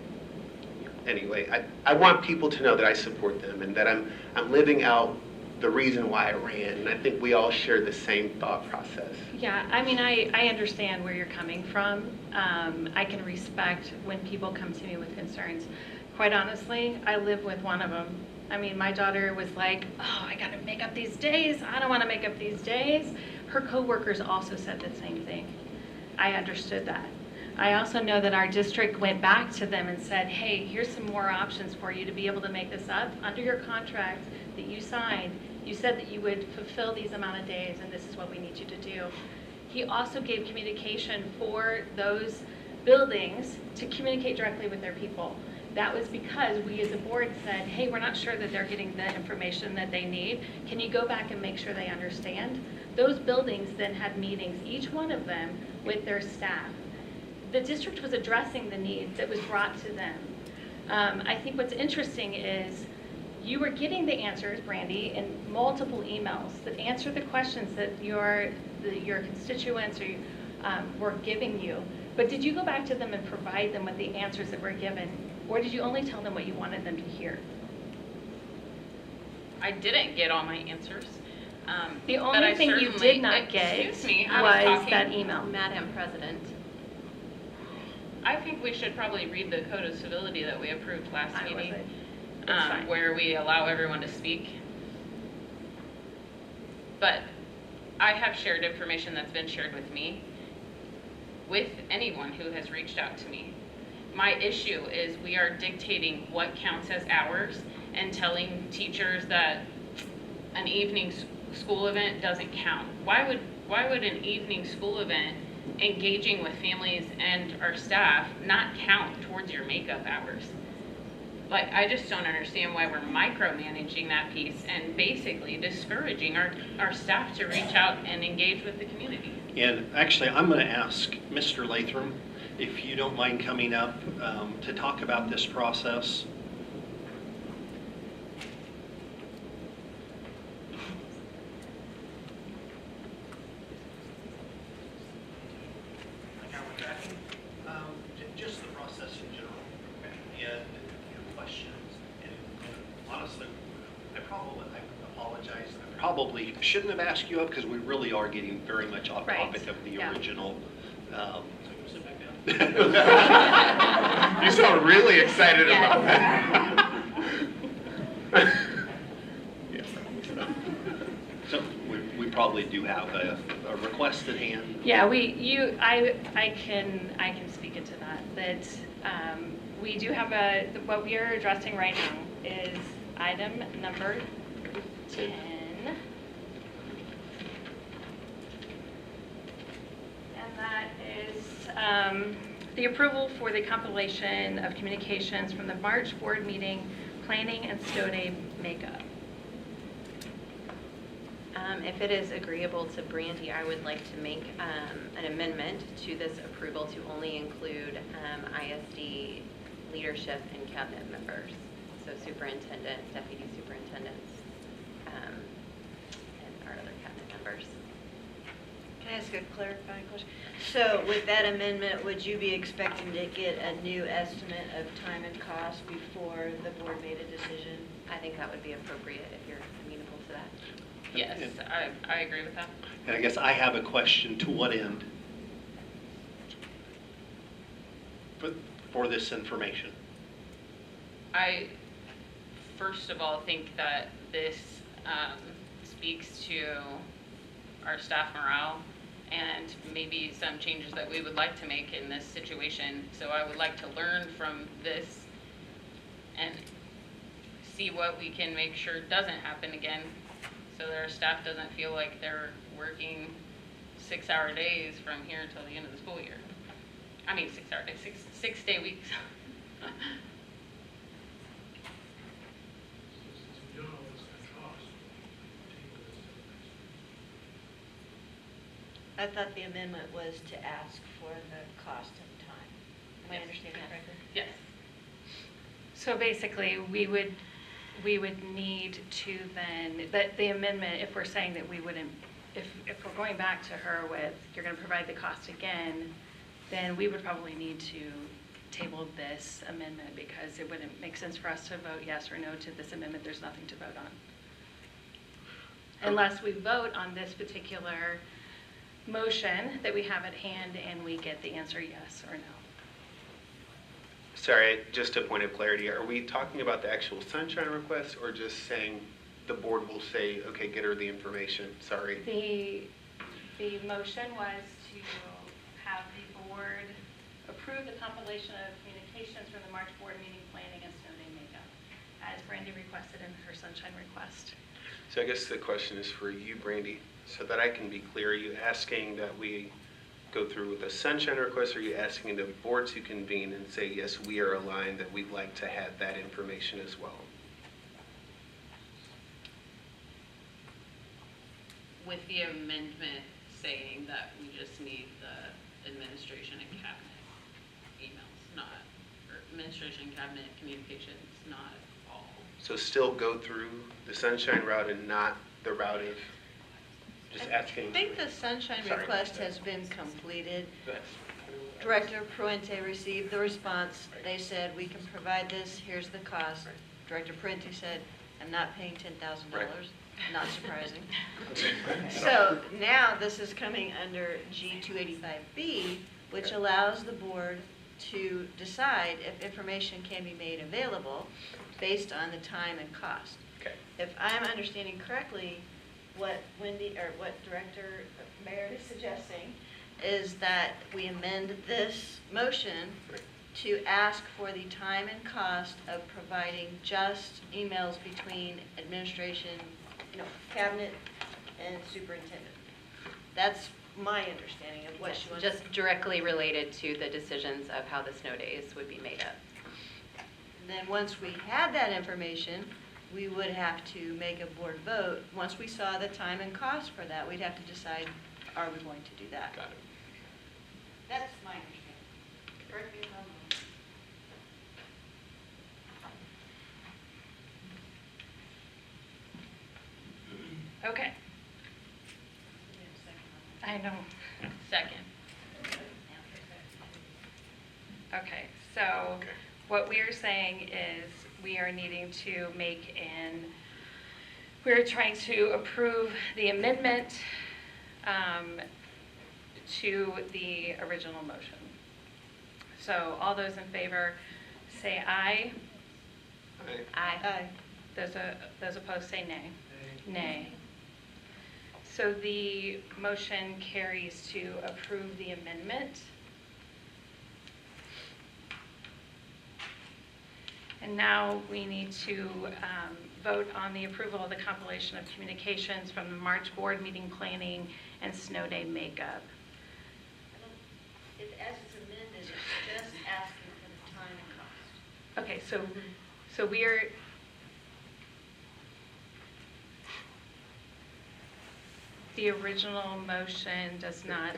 Anyway, I want people to know that I support them and that I'm living out the reason why I ran. And I think we all share the same thought process. Yeah, I mean, I understand where you're coming from. I can respect when people come to me with concerns. Quite honestly, I live with one of them. I mean, my daughter was like, oh, I got to make up these days. I don't want to make up these days. Her coworkers also said the same thing. I understood that. I also know that our district went back to them and said, hey, here's some more options for you to be able to make this up. Under your contract that you signed, you said that you would fulfill these amount of days, and this is what we need you to do. He also gave communication for those buildings to communicate directly with their people. That was because we as a board said, hey, we're not sure that they're getting the information that they need. Can you go back and make sure they understand? Those buildings then had meetings, each one of them, with their staff. The district was addressing the need that was brought to them. I think what's interesting is you were getting the answers, Brandy, in multiple emails that answer the questions that your constituents were giving you. But did you go back to them and provide them with the answers that were given? Or did you only tell them what you wanted them to hear? I didn't get all my answers. The but only I thing you certainly- did not get Excuse me, I was was talking- that email. Madam President. I think we should probably read the code of civility that we approved last I meeting, wasn't. It's fine. where we allow everyone to speak. But I have shared information that's been shared with me, with anyone who has reached out to me. My issue is we are dictating what counts as hours and telling teachers that an evening school event doesn't count. Why would an evening school event engaging with families and our staff not count towards your makeup hours? Like, I just don't understand why we're micromanaging that piece and basically discouraging our staff to reach out and engage with the community. And actually, I'm going to ask Mr. Latham if you don't mind coming up to talk about this process. Just the process in general, and your questions. And honestly, I apologize. I probably shouldn't have asked you up because we really are getting very much off Right. topic of the Yeah. original. You sound really excited about that. So we probably do have a request at hand. Yeah, I can speak into that, we do have what we are addressing right now is item number 10. And that is the approval for the compilation of communications from the March board meeting, planning and snow day makeup. If it is agreeable to Brandy, I would like to make an amendment to this approval to only include ISD leadership and cabinet members, so superintendents, deputy superintendents, and our other cabinet members. Can I ask a clarifying question? So with that amendment, would you be expecting to get a new estimate of time and cost before the board made a decision? I think that would be appropriate if you're amenable to that. Yes, I agree with that. And I guess I have a question, to what end? For this information. I, first of all, think that this speaks to our staff morale and maybe some changes that we would like to make in this situation. So I would like to learn from this and see what we can make sure doesn't happen again, so that our staff doesn't feel like they're working 6-hour days from here until the end of the school year. I mean, 6-hour days, six-day weeks. I thought the amendment was to ask for the cost and time. Am I understanding correctly? Yes. So basically, we would need to then, that the amendment, if we're saying that we wouldn't, if we're going back to her with, you're going to provide the cost again, then we would probably need to table this amendment, because it wouldn't make sense for us to vote yes or no to this amendment. There's nothing to vote on. Unless we vote on this particular motion that we have at hand and we get the answer yes or no. Sorry, just a point of clarity, are we talking about the actual sunshine request or just saying the board will say, okay, get her the information? Sorry. The motion was to have the board approve the compilation of communications from the March board meeting, planning and snow day makeup, as Brandy requested in her sunshine request. So I guess the question is for you, Brandy, so that I can be clear. Are you asking that we go through with a sunshine request, or are you asking the board to convene and say, yes, we are aligned, that we'd like to have that information as well? With the amendment saying that we just need the administration and cabinet emails, not, or administration and cabinet communications, not all. So still go through the sunshine route and not the route of just asking? I think the sunshine Sorry. request has been completed. Go ahead. Director Puente received the response. They said, we can provide this, here's the cost. Director Puente said, I'm not paying $10,000. Right. Not surprising. So now this is coming under G285B, which allows the board to decide if information can be made available based on the time and cost. Okay. If I'm understanding correctly, what Wendy, or what Director Mayor is suggesting is that we amend this motion to ask for the time and cost of providing just emails between administration, cabinet and superintendent. That's my understanding of what she wants. Just directly related to the decisions of how the snow days would be made up. Then once we had that information, we would have to make a board vote. Once we saw the time and cost for that, we'd have to decide, are we going to do that? Got it. That's my understanding. Correct me if I'm wrong. Okay. I know. Second. Okay, so what we are saying is we are needing to we're trying to approve the amendment to the original motion. So all those in favor say aye. Aye. Those opposed say nay. Nay. So the motion carries to approve the amendment. And now we need to vote on the approval of the compilation of communications from the March board meeting planning and snow day makeup. As it's amended, it's just asking for the time and cost. Okay, so we're, the original motion does not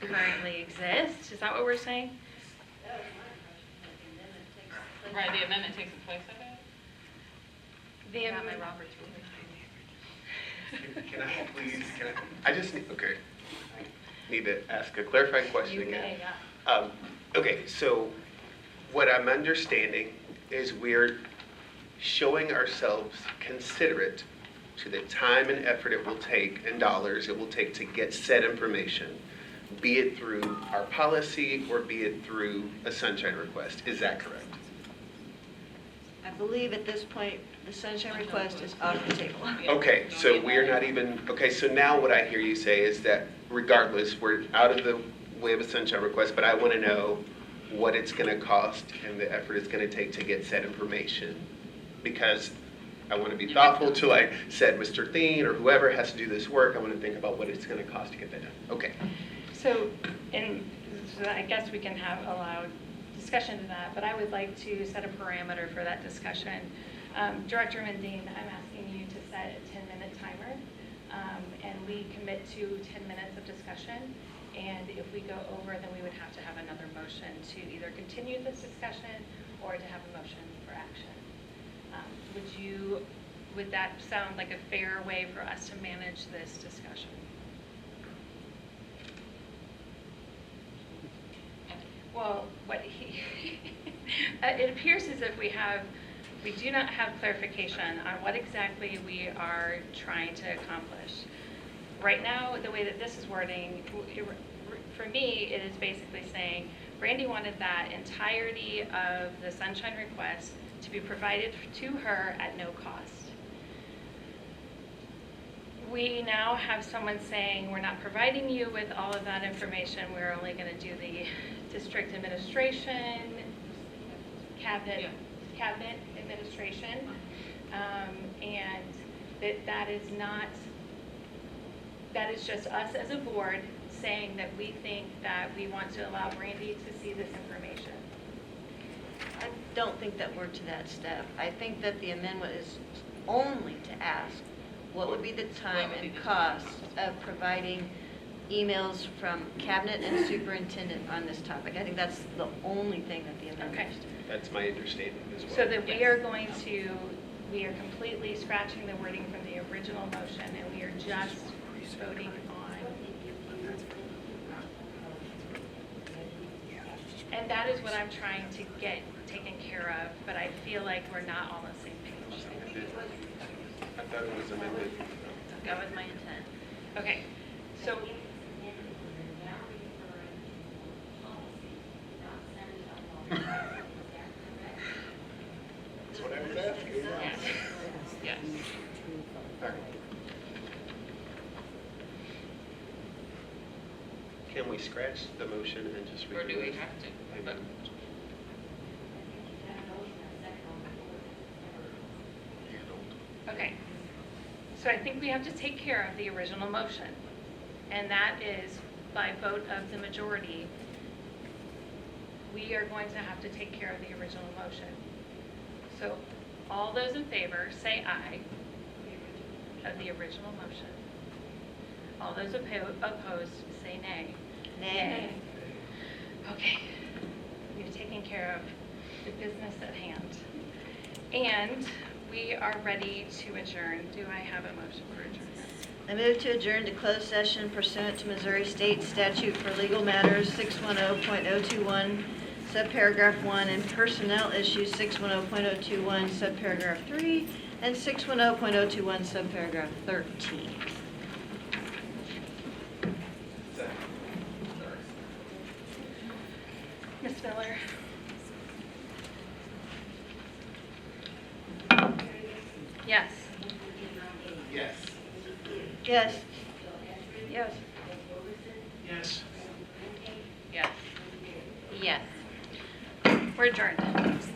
currently exist. Is that what we're saying? That was my impression, that the amendment takes place. Right, the amendment takes the place of it? The Got my am- Robert's rules. Can I please, I just need, okay. I need to ask a clarifying question You again. may, yeah. Okay, so what I'm understanding is we're showing ourselves considerate to the time and effort it will take, and dollars it will take to get said information, be it through our policy or be it through a sunshine request. Is that correct? I believe at this point, the sunshine request is off the table. Okay, so we're not even, okay, so now what I hear you say is that regardless, we're out of the way of a sunshine request, but I want to know what it's going to cost and the effort it's going to take to get said information. Because I want to be thoughtful till I said Mr. Thien or whoever has to do this work, I want to think about what it's going to cost to get that done. Okay. So I guess we can have allowed discussion to that, but I would like to set a parameter for that discussion. Director Mendine, I'm asking you to set a 10-minute timer, and we commit to 10 minutes of discussion. And if we go over, then we would have to have another motion to either continue this discussion or to have a motion for action. Would that sound like a fair way for us to manage this discussion? Well, it appears as if we do not have clarification on what exactly we are trying to accomplish. Right now, the way that this is wording, for me, it is basically saying, Brandy wanted that entirety of the sunshine request to be provided to her at no cost. We now have someone saying, we're not providing you with all of that information, we're only going to do the district administration, cabinet administration, and that is just us as a board saying that we think that we want to allow Brandy to see this information. I don't think that we're to that step. I think that the amendment is only to ask what would be the time and cost of providing emails from cabinet and superintendent on this topic. I think that's the only thing that the amendment is. That's my understanding as well. So that we are completely scratching the wording from the original motion, and we are just voting on. And that is what I'm trying to get taken care of, but I feel like we're not on the same page. thought it was amended. That was my intent. Okay, so, That's what I was asking. Yes. Yes. All right. Can we scratch the motion and just redo Or it? do we have to? Maybe. okay. So I think we have to take care of the original motion. And that is by vote of the majority. We are going to have to take care of the original motion. So all those in favor, say aye of the original motion. All those opposed, say nay. Nay. Okay, we've taken care of the business at hand. And we are ready to adjourn. Do I have a motion for adjournment? I move to adjourn to closed session pursuant to Missouri State Statute for Legal Matters 610.021, subparagraph 1, and personnel issues 610.021, subparagraph 3, and 610.021, subparagraph 13. Ms. Miller? Yes. Yes. Yes. Yes. Yes. Yes. Yes. We're adjourned.